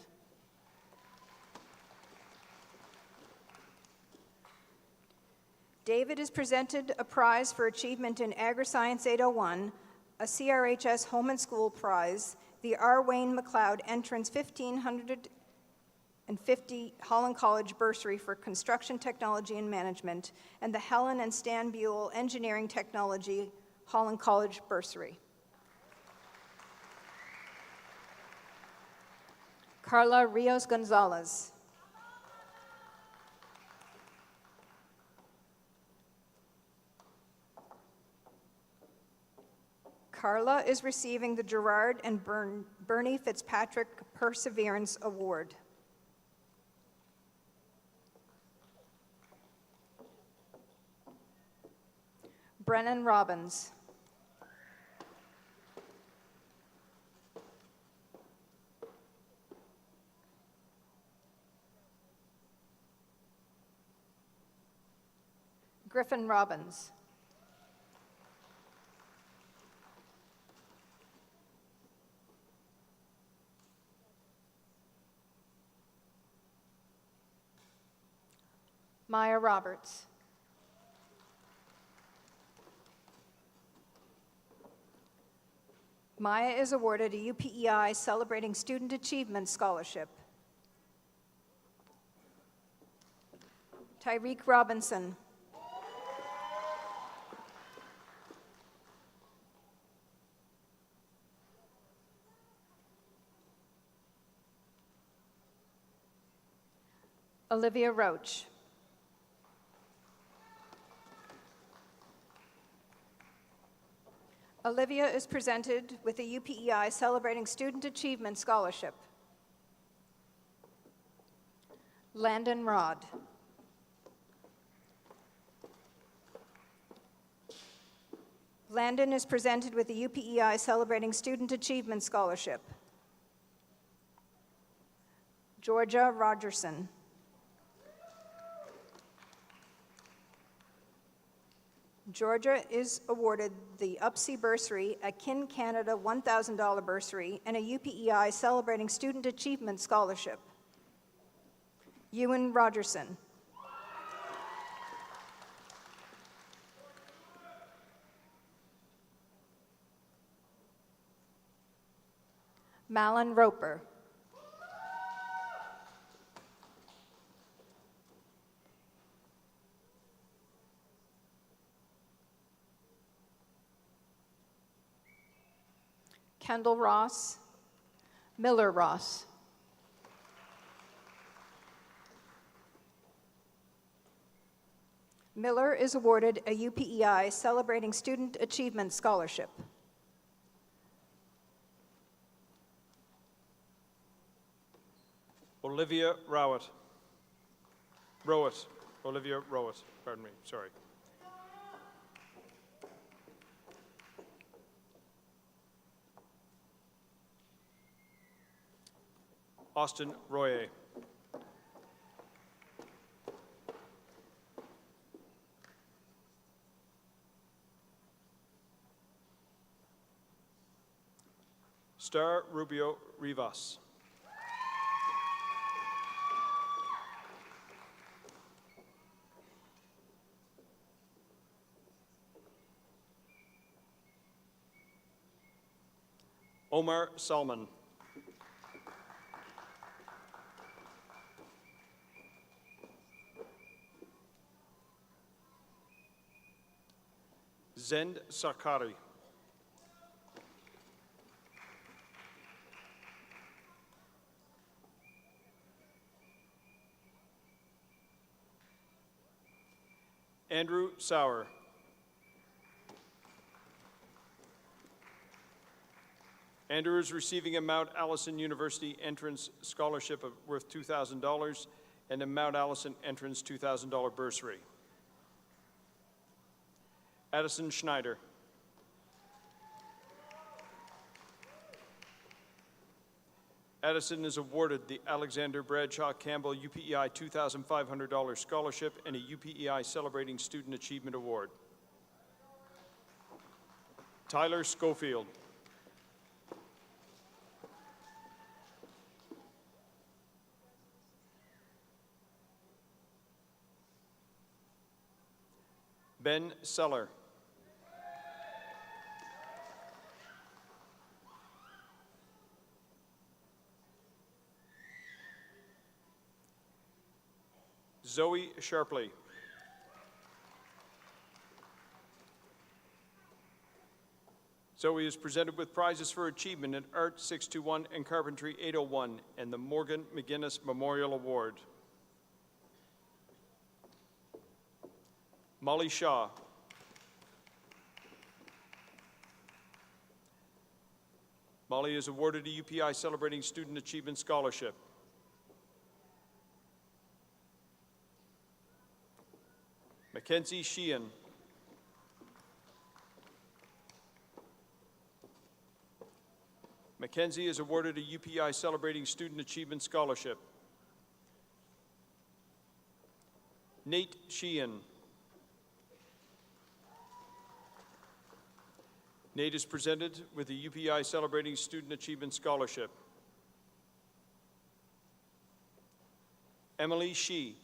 David is presented a prize for achievement in Agri-Science 801, a CRHS Home and School Prize, the R. Wayne McLeod Entrance 1550 Holland College Bursary for Construction Technology and Management, and the Helen and Stan Buell Engineering Technology Holland College Bursary. Carla Rios Gonzalez. Carla is receiving the Gerard and Bernie Fitzpatrick Perseverance Award. Brennan Robbins. Griffin Robbins. Maya Roberts. Maya is awarded a UPEI Celebrating Student Achievement Scholarship. Tyreek Robinson. Olivia Roach. Olivia is presented with a UPEI Celebrating Student Achievement Scholarship. Landon Rod. Landon is presented with the UPEI Celebrating Student Achievement Scholarship. Georgia Rogerson. Georgia is awarded the UPSI bursary, a Kin Canada $1,000 bursary, and a UPEI Celebrating Student Achievement Scholarship. Ewan Rogerson. Malin Roper. Kendall Ross. Miller Ross. Miller is awarded a UPEI Celebrating Student Achievement Scholarship. Olivia Rowett. Rowett. Olivia Rowett, pardon me, sorry. Austin Royer. Star Rubio Rivas. Omar Salman. Zend Sarkari. Andrew Sauer. Andrew is receiving a Mount Allison University entrance scholarship worth $2,000 and a Mount Allison entrance $2,000 bursary. Addison Schneider. Addison is awarded the Alexander Bradshaw Campbell UPEI $2,500 scholarship and a UPEI Celebrating Student Achievement Award. Tyler Schofield. Ben Seller. Zoe Sharpley. Zoe is presented with prizes for achievement in Art 621 and Carpentry 801 and the Morgan McGinnis Memorial Award. Molly Shaw. Molly is awarded a UPI Celebrating Student Achievement Scholarship. Mackenzie Sheehan. Mackenzie is awarded a UPI Celebrating Student Achievement Scholarship. Nate Sheehan. Nate is presented with the UPI Celebrating Student Achievement Scholarship. Emily Shee.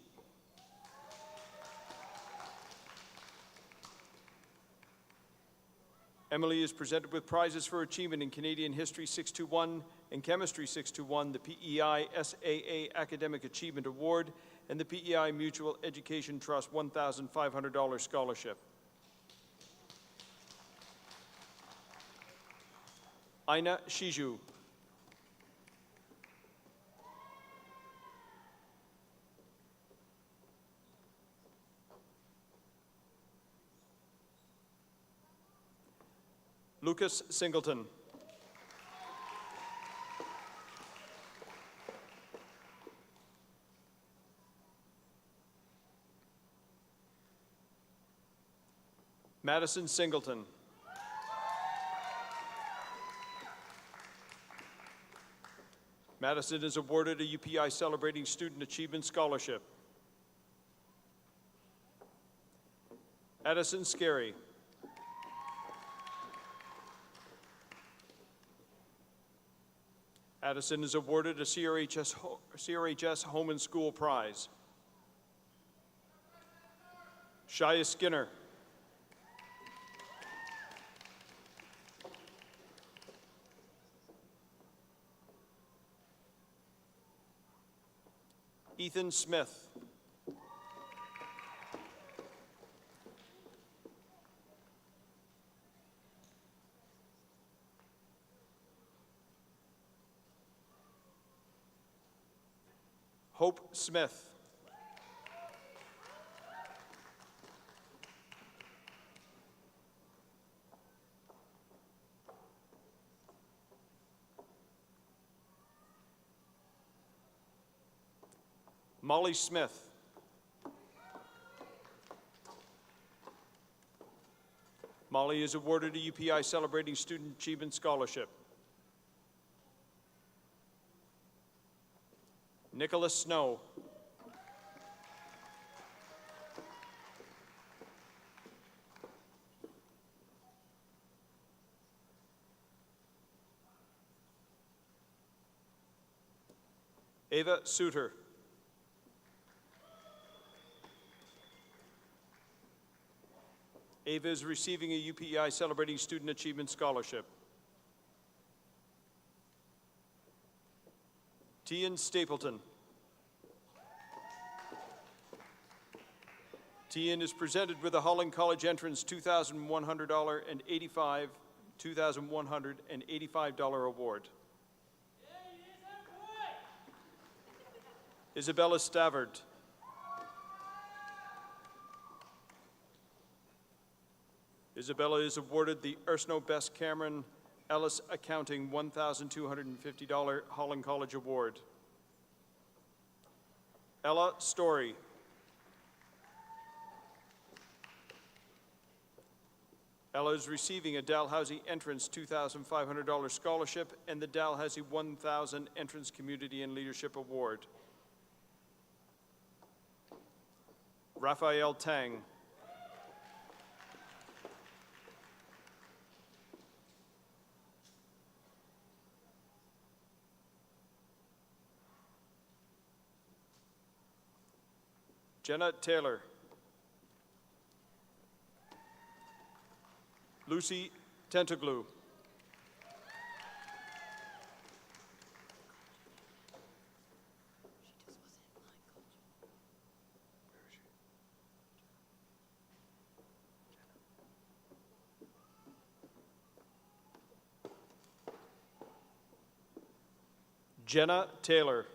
Emily is presented with prizes for achievement in Canadian History 621 and Chemistry 621, the PEI SAA Academic Achievement Award, and the PEI Mutual Education Trust $1,500 scholarship. Aina Shiju. Lucas Singleton. Madison Singleton. Madison is awarded a UPI Celebrating Student Achievement Scholarship. Addison Scarry. Addison is awarded a CRHS Home and School Prize. Shia Skinner. Ethan Smith. Hope Smith. Molly Smith. Molly is awarded a UPI Celebrating Student Achievement Scholarship. Nicholas Snow. Ava Suter. Ava is receiving a UPEI Celebrating Student Achievement Scholarship. Tian Stapleton. Tian is presented with a Holland College Entrance $2,100 and $2,185 award. Isabella Stavard. Isabella is awarded the Ursno Best Cameron Ellis Accounting $1,250 Holland College Award. Ella Story. Ella is receiving a Dalhousie Entrance $2,500 scholarship and the Dalhousie 1000 Entrance Community and Leadership Award. Raphael Tang. Jenna Taylor. Lucy Tentaglu. Jenna Taylor.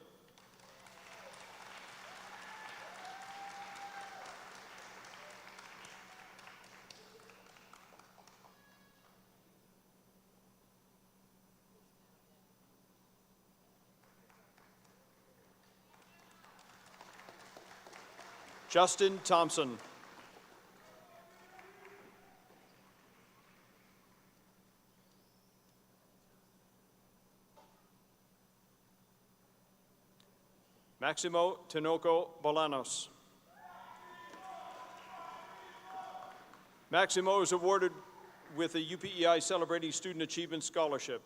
Justin Thompson. Maximo Tinoco Bolanos. Maximo is awarded with a UPEI Celebrating Student Achievement Scholarship.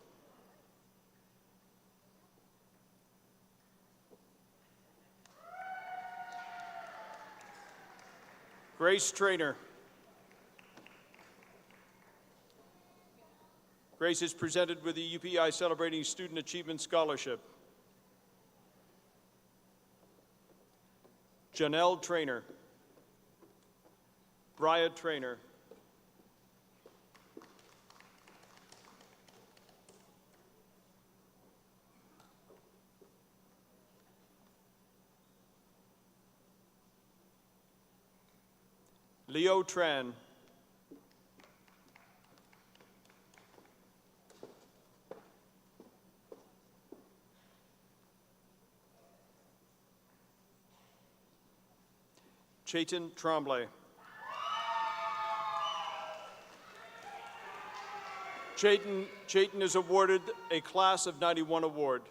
Grace Trainer. Grace is presented with the UPEI Celebrating Student Achievement Scholarship. Janelle Trainer. Bria Trainer. Leo Tran. Chaitan Tremblay. Chayton is awarded a Class of 91 award.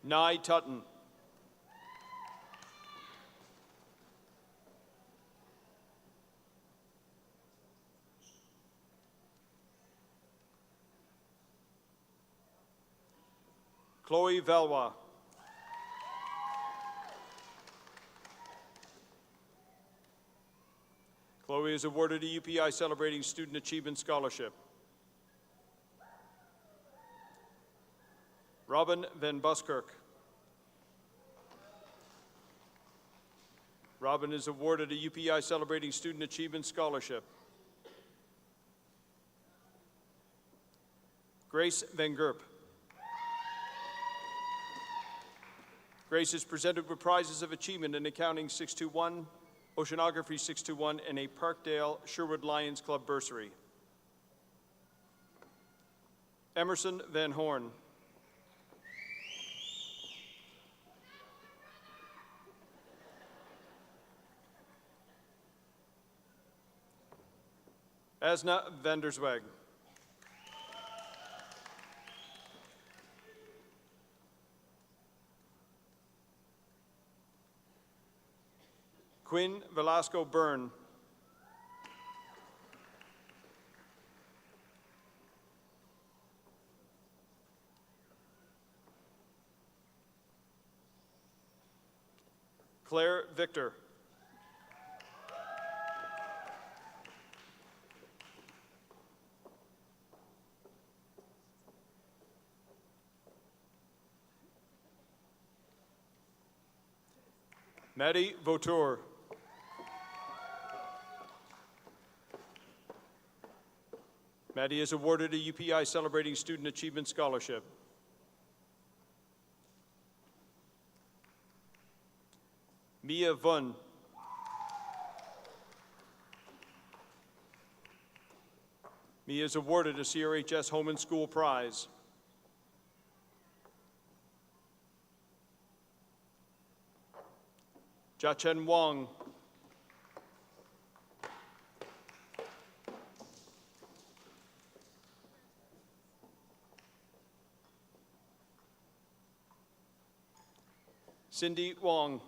Nye Tutton. Chloe Valois. Chloe is awarded a UPI Celebrating Student Achievement Scholarship. Robin Van Buskirk. Robin is awarded a UPI Celebrating Student Achievement Scholarship. Grace Van Gerp. Grace is presented with prizes of achievement in Accounting 621, Oceanography 621, and a Parkdale Sherwood Lions Club bursary. Emerson Van Horn. Asna Vandersweg. Quinn Velasco Byrne. Claire Victor. Maddie Vautour. Maddie is awarded a UPI Celebrating Student Achievement Scholarship. Mia Vun. Mia is awarded a CRHS Home and School Prize. Jiachen Wang. Cindy Wong.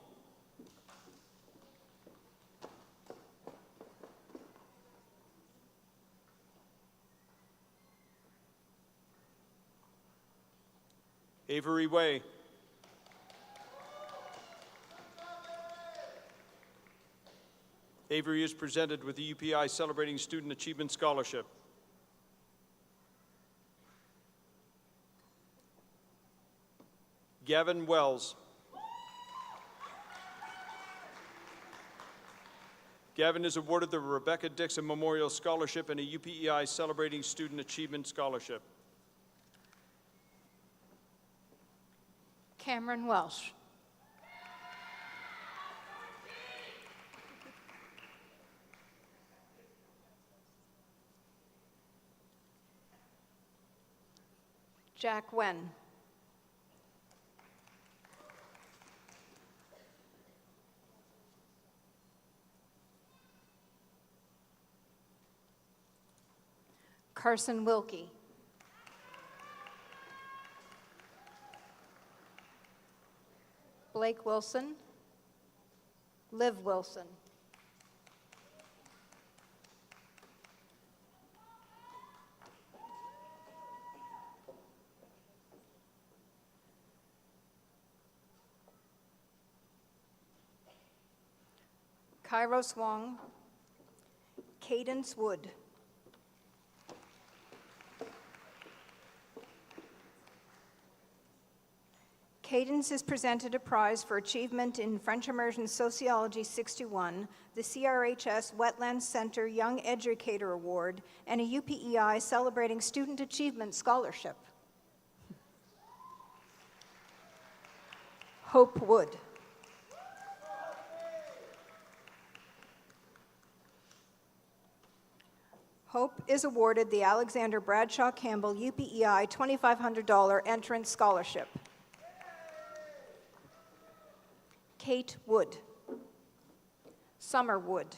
Avery Way. Avery is presented with the UPI Celebrating Student Achievement Scholarship. Gavin Wells. Gavin is awarded the Rebecca Dixon Memorial Scholarship and a UPEI Celebrating Student Achievement Scholarship. Cameron Welsh. Jack Wen. Carson Wilkie. Blake Wilson. Liv Wilson. Kairos Wong. Cadence Wood. Cadence is presented a prize for achievement in French Immersion Sociology 61, the CRHS Wetlands Center Young Educator Award, and a UPEI Celebrating Student Achievement Scholarship. Hope Wood. Hope is awarded the Alexander Bradshaw Campbell UPEI $2,500 Entrance Scholarship. Kate Wood. Summer Wood.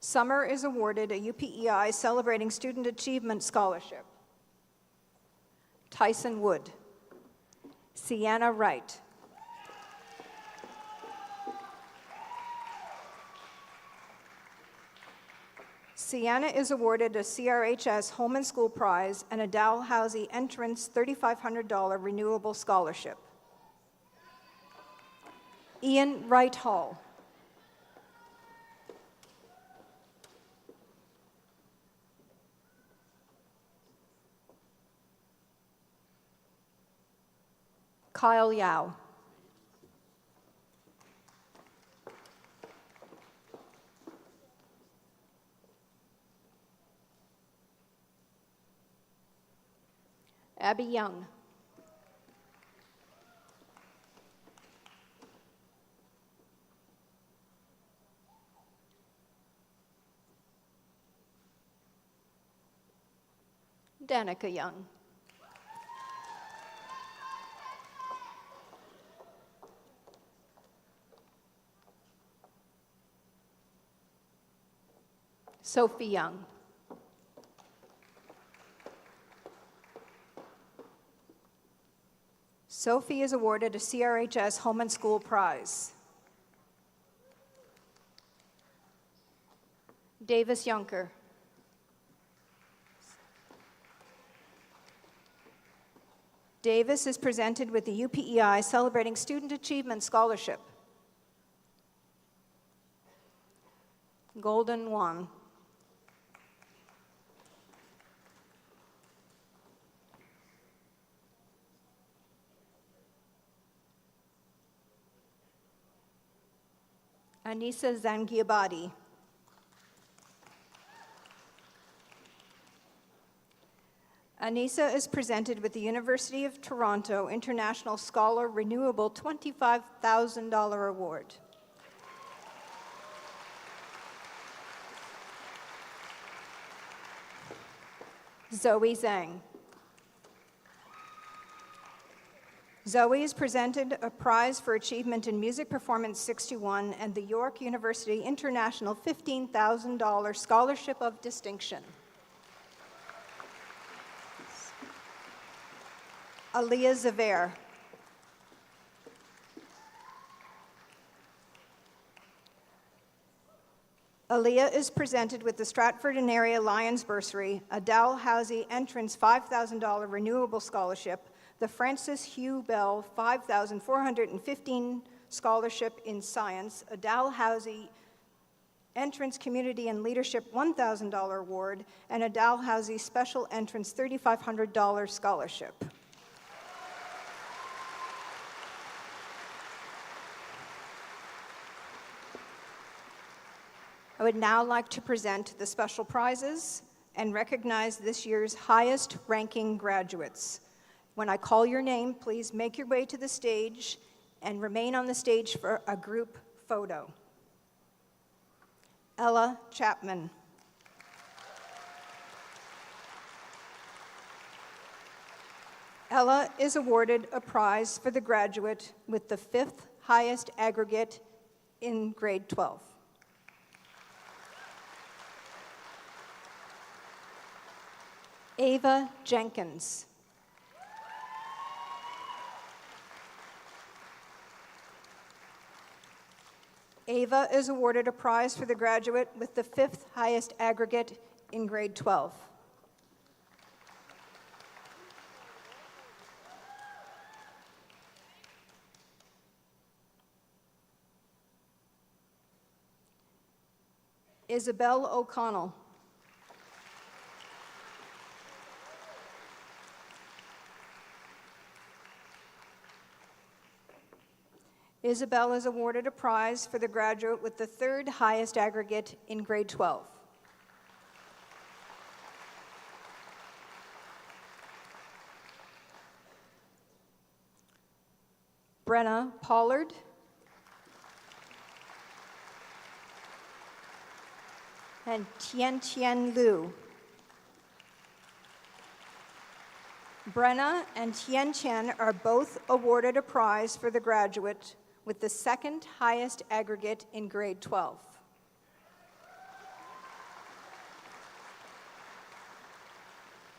Summer is awarded a UPEI Celebrating Student Achievement Scholarship. Tyson Wood. Sienna Wright. Sienna is awarded a CRHS Home and School Prize and a Dalhousie Entrance $3,500 Renewable Scholarship. Ian Wright Hall. Kyle Yao. Abby Young. Danica Young. Sophie Young. Sophie is awarded a CRHS Home and School Prize. Davis Yunker. Davis is presented with the UPEI Celebrating Student Achievement Scholarship. Golden Wan. Anissa Zangiabadi. Anissa is presented with the University of Toronto International Scholar Renewable $25,000 Award. Zoe Zhang. Zoe is presented a prize for achievement in Music Performance 61 and the York University International $15,000 Scholarship of Distinction. Aaliyah Zaver. Aaliyah is presented with the Stratford and Area Lions Bursary, a Dalhousie Entrance $5,000 Renewable Scholarship, the Francis Hugh Bell $5,415 Scholarship in Science, a Dalhousie Entrance Community and Leadership $1,000 Award, and a Dalhousie Special Entrance $3,500 Scholarship. I would now like to present the special prizes and recognize this year's highest-ranking graduates. When I call your name, please make your way to the stage and remain on the stage for a group photo. Ella Chapman. Ella is awarded a prize for the graduate with the 5th highest aggregate in grade 12. Ava Jenkins. Ava is awarded a prize for the graduate with the 5th highest aggregate in grade 12. Isabel O'Connell. Isabel is awarded a prize for the graduate with the 3rd highest aggregate in grade 12. Brenna Pollard. And Tien Liu. Brenna and Tien are both awarded a prize for the graduate with the 2nd highest aggregate in grade 12.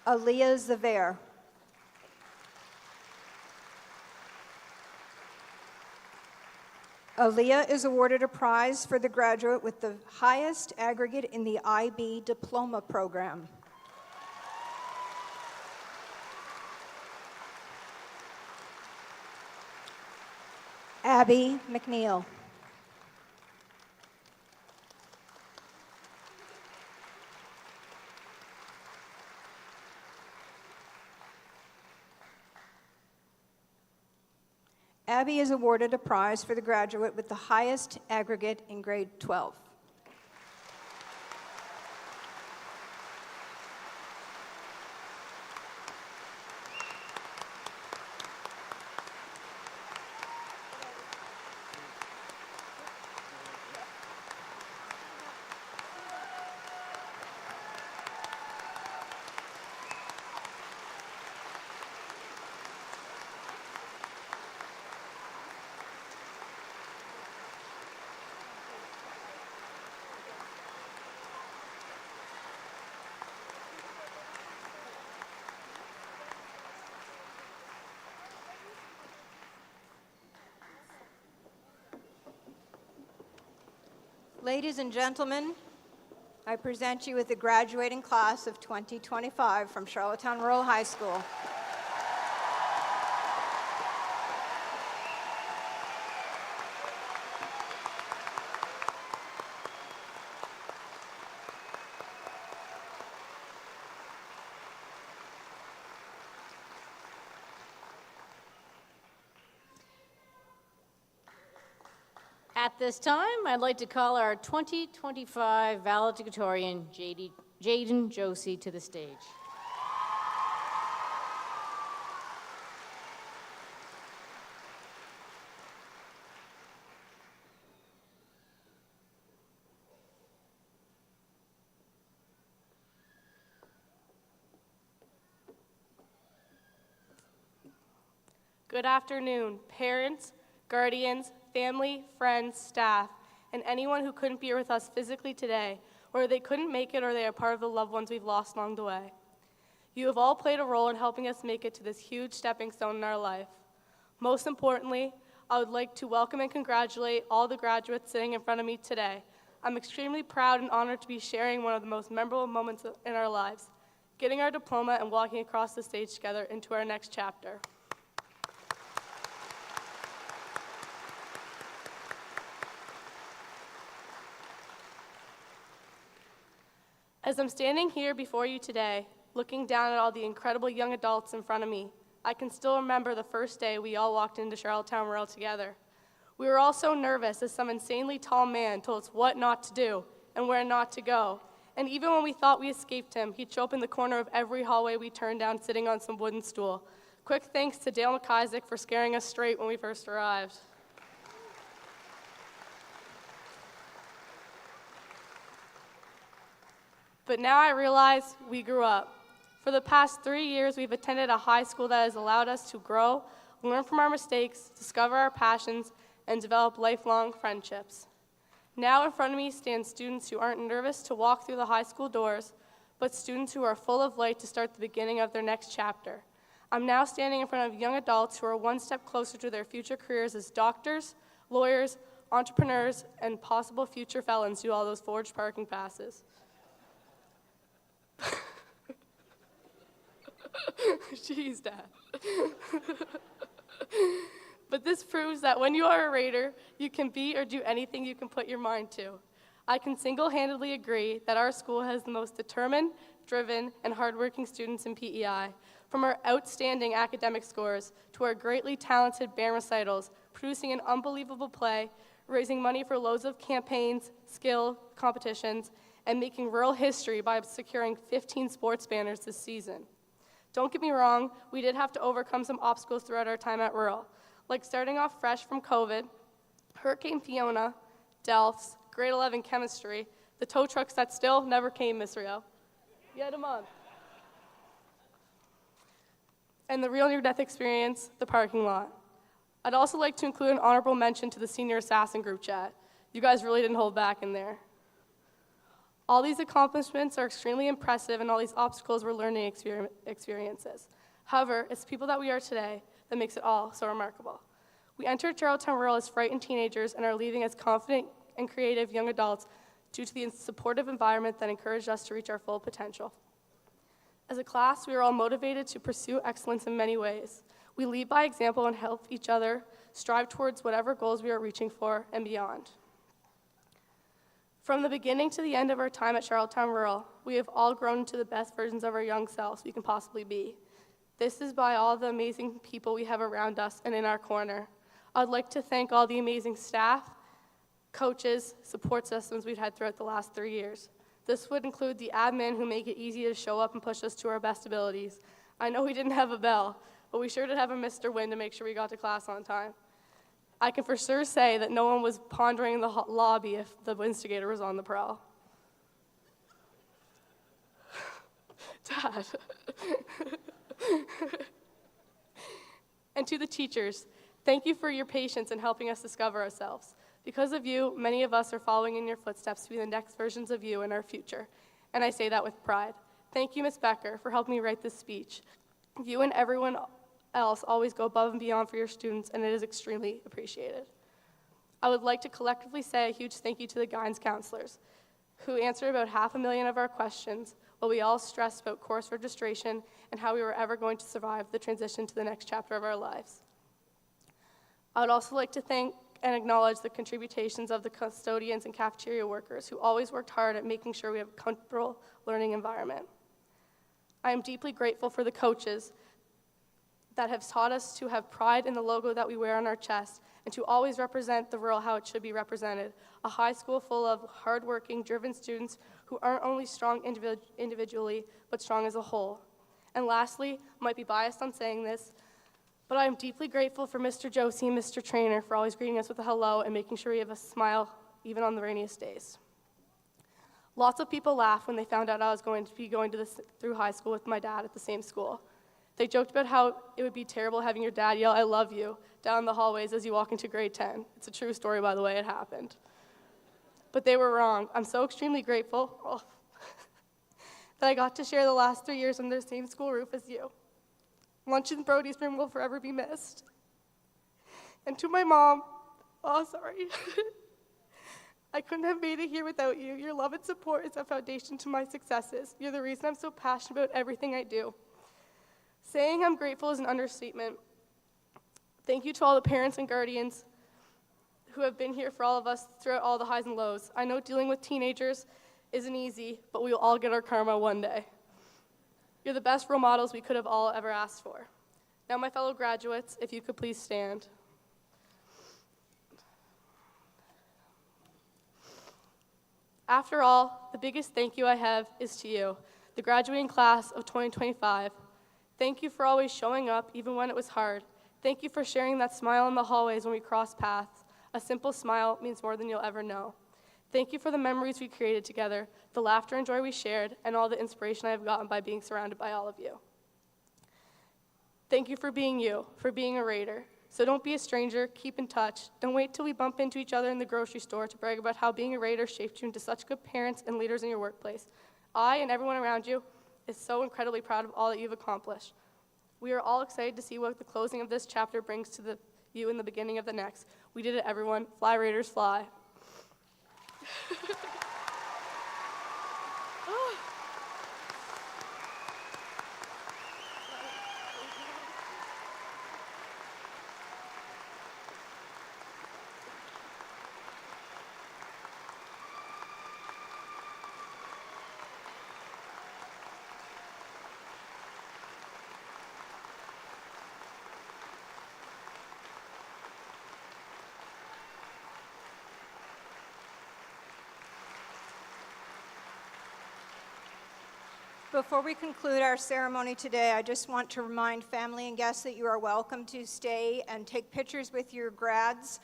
Aaliyah Zaver. Aaliyah is awarded a prize for the graduate with the highest aggregate in the IB diploma program. Abby McNeil. Abby is awarded a prize for the graduate with the highest aggregate in grade 12. Ladies and gentlemen, I present you with the graduating class of 2025 from Charlottetown Rural High School. At this time, I'd like to call our 2025 valedictorian, Jaden Josie, to the stage. Good afternoon, parents, guardians, family, friends, staff, and anyone who couldn't be here with us physically today, or they couldn't make it or they are part of the loved ones we've lost along the way. You have all played a role in helping us make it to this huge stepping stone in our life. Most importantly, I would like to welcome and congratulate all the graduates sitting in front of me today. I'm extremely proud and honored to be sharing one of the most memorable moments in our lives, getting our diploma and walking across the stage together into our next chapter. As I'm standing here before you today, looking down at all the incredible young adults in front of me, I can still remember the first day we all walked into Charlottetown Rural together. We were all so nervous as some insanely tall man told us what not to do and where not to go. And even when we thought we escaped him, he'd show up in the corner of every hallway we turned down sitting on some wooden stool. Quick thanks to Dale McIsaac for scaring us straight when we first arrived. But now I realize we grew up. For the past 3 years, we've attended a high school that has allowed us to grow, learn from our mistakes, discover our passions, and develop lifelong friendships. Now in front of me stand students who aren't nervous to walk through the high school doors, but students who are full of light to start the beginning of their next chapter. I'm now standing in front of young adults who are one step closer to their future careers as doctors, lawyers, entrepreneurs, and possible future felons who all those forged parking passes. Jeez, Dad. But this proves that when you are a Raider, you can be or do anything you can put your mind to. I can single-handedly agree that our school has the most determined, driven, and hardworking students in PEI. From our outstanding academic scores to our greatly talented band recitals, producing an unbelievable play, raising money for loads of campaigns, skill competitions, and making rural history by securing 15 sports banners this season. Don't get me wrong, we did have to overcome some obstacles throughout our time at Rural, like starting off fresh from COVID, Hurricane Fiona, Delphs, grade 11 chemistry, the tow trucks that still never came, Miss Rio. Yet a month. And the real near-death experience, the parking lot. I'd also like to include an honorable mention to the senior assassin group chat. You guys really didn't hold back in there. All these accomplishments are extremely impressive, and all these obstacles were learning experiences. However, it's the people that we are today that makes it all so remarkable. We entered Charlottetown Rural as frightened teenagers and are leaving as confident and creative young adults due to the supportive environment that encouraged us to reach our full potential. As a class, we are all motivated to pursue excellence in many ways. We lead by example and help each other strive towards whatever goals we are reaching for and beyond. From the beginning to the end of our time at Charlottetown Rural, we have all grown into the best versions of our young selves we can possibly be. This is by all the amazing people we have around us and in our corner. I'd like to thank all the amazing staff, coaches, support systems we've had throughout the last 3 years. This would include the admin who make it easy to show up and push us to our best abilities. I know we didn't have a bell, but we sure did have a Mr. Win to make sure we got to class on time. I can for sure say that no one was pondering in the lobby if the instigator was on the prowl. Dad. And to the teachers, thank you for your patience in helping us discover ourselves. Because of you, many of us are following in your footsteps to be the next versions of you in our future. And I say that with pride. Thank you, Ms. Becker, for helping me write this speech. You and everyone else always go above and beyond for your students, and it is extremely appreciated. I would like to collectively say a huge thank you to the guidance counselors, who answered about 500,000 of our questions while we all stressed about course registration and how we were ever going to survive the transition to the next chapter of our lives. I would also like to thank and acknowledge the contributions of the custodians and cafeteria workers who always worked hard at making sure we have a comfortable learning environment. I am deeply grateful for the coaches that have taught us to have pride in the logo that we wear on our chest and to always represent the rural how it should be represented, a high school full of hardworking, driven students who aren't only strong individually, but strong as a whole. And lastly, I might be biased on saying this, but I am deeply grateful for Mr. Josie and Mr. Trainer for always greeting us with a hello and making sure we have a smile even on the rainiest days. Lots of people laughed when they found out I was going to be going through high school with my dad at the same school. They joked about how it would be terrible having your dad yell, "I love you," down the hallways as you walk into grade 10. It's a true story, by the way, it happened. But they were wrong. I'm so extremely grateful that I got to share the last 3 years under the same school roof as you. Lunch in Brody's room will forever be missed. And to my mom, I couldn't have made it here without you. Your love and support is a foundation to my successes. You're the reason I'm so passionate about everything I do. Saying I'm grateful is an understatement. Thank you to all the parents and guardians who have been here for all of us throughout all the highs and lows. I know dealing with teenagers isn't easy, but we will all get our karma one day. You're the best role models we could have all ever asked for. Now, my fellow graduates, if you could please stand. After all, the biggest thank you I have is to you, the graduating class of 2025. Thank you for always showing up, even when it was hard. Thank you for sharing that smile in the hallways when we crossed paths. A simple smile means more than you'll ever know. Thank you for the memories we created together, the laughter and joy we shared, and all the inspiration I have gotten by being surrounded by all of you. Thank you, for being a Raider. So don't be a stranger, keep in touch. Don't wait till we bump into each other in the grocery store to brag about how being a Raider shaped you into such good parents and leaders in your workplace. I and everyone around you is so incredibly proud of all that you've accomplished. We are all excited to see what the closing of this chapter brings to you in the beginning of the next. We did it, everyone. Fly, Raiders, fly. Before we conclude our ceremony today, I just want to remind family and guests that you are welcome to stay and take pictures with your grads.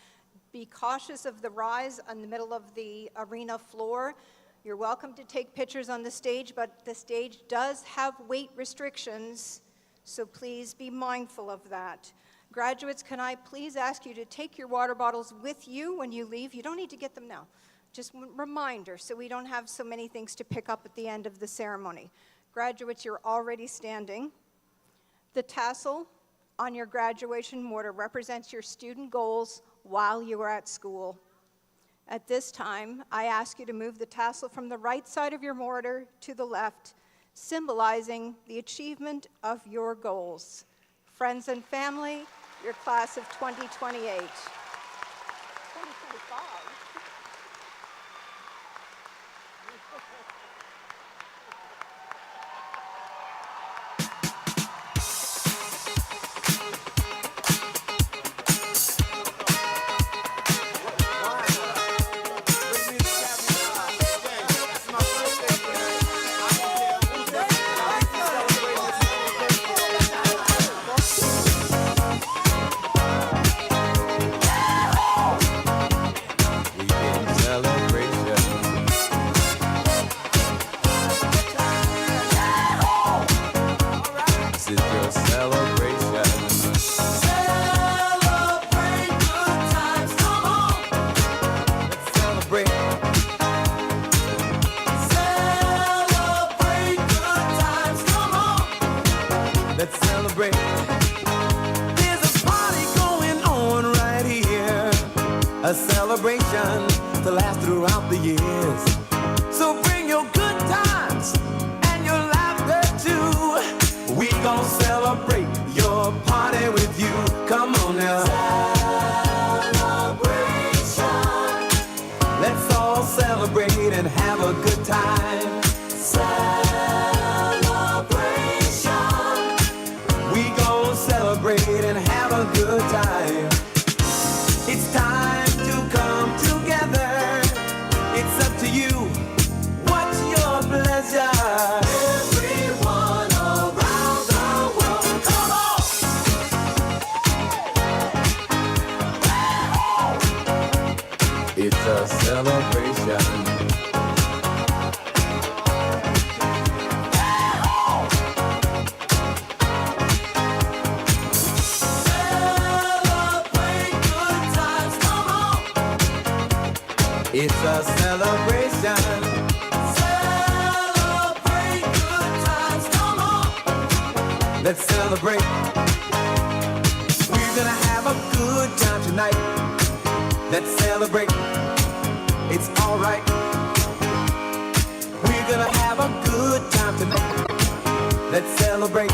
Be cautious of the rise in the middle of the arena floor. You're welcome to take pictures on the stage, but the stage does have weight restrictions, so please be mindful of that. Graduates, can I please ask you to take your water bottles with you when you leave? You don't need to get them now. just a reminder, so we don't have so many things to pick up at the end of the ceremony. Graduates, you're already standing. The tassel on your graduation mortar represents your student goals while you were at school. At this time, I ask you to move the tassel from the right side of your mortar to the left, symbolizing the achievement of your goals. Friends and family, your class of 2028. 2025. A celebration to last throughout the years. So bring your good times and your laughter too. We gon' celebrate your party with you. Come on now. Celebration. Let's all celebrate and have a good time. Celebration. We gon' celebrate and have a good time. It's time to come together. It's up to you. What's your pleasure? Everyone around the world, come on! It's a celebration. It's a celebration. Celebrate good times, come on. Let's celebrate. We're gonna have a good time tonight. Let's celebrate. It's alright. We're gonna have a good time tonight. Let's celebrate.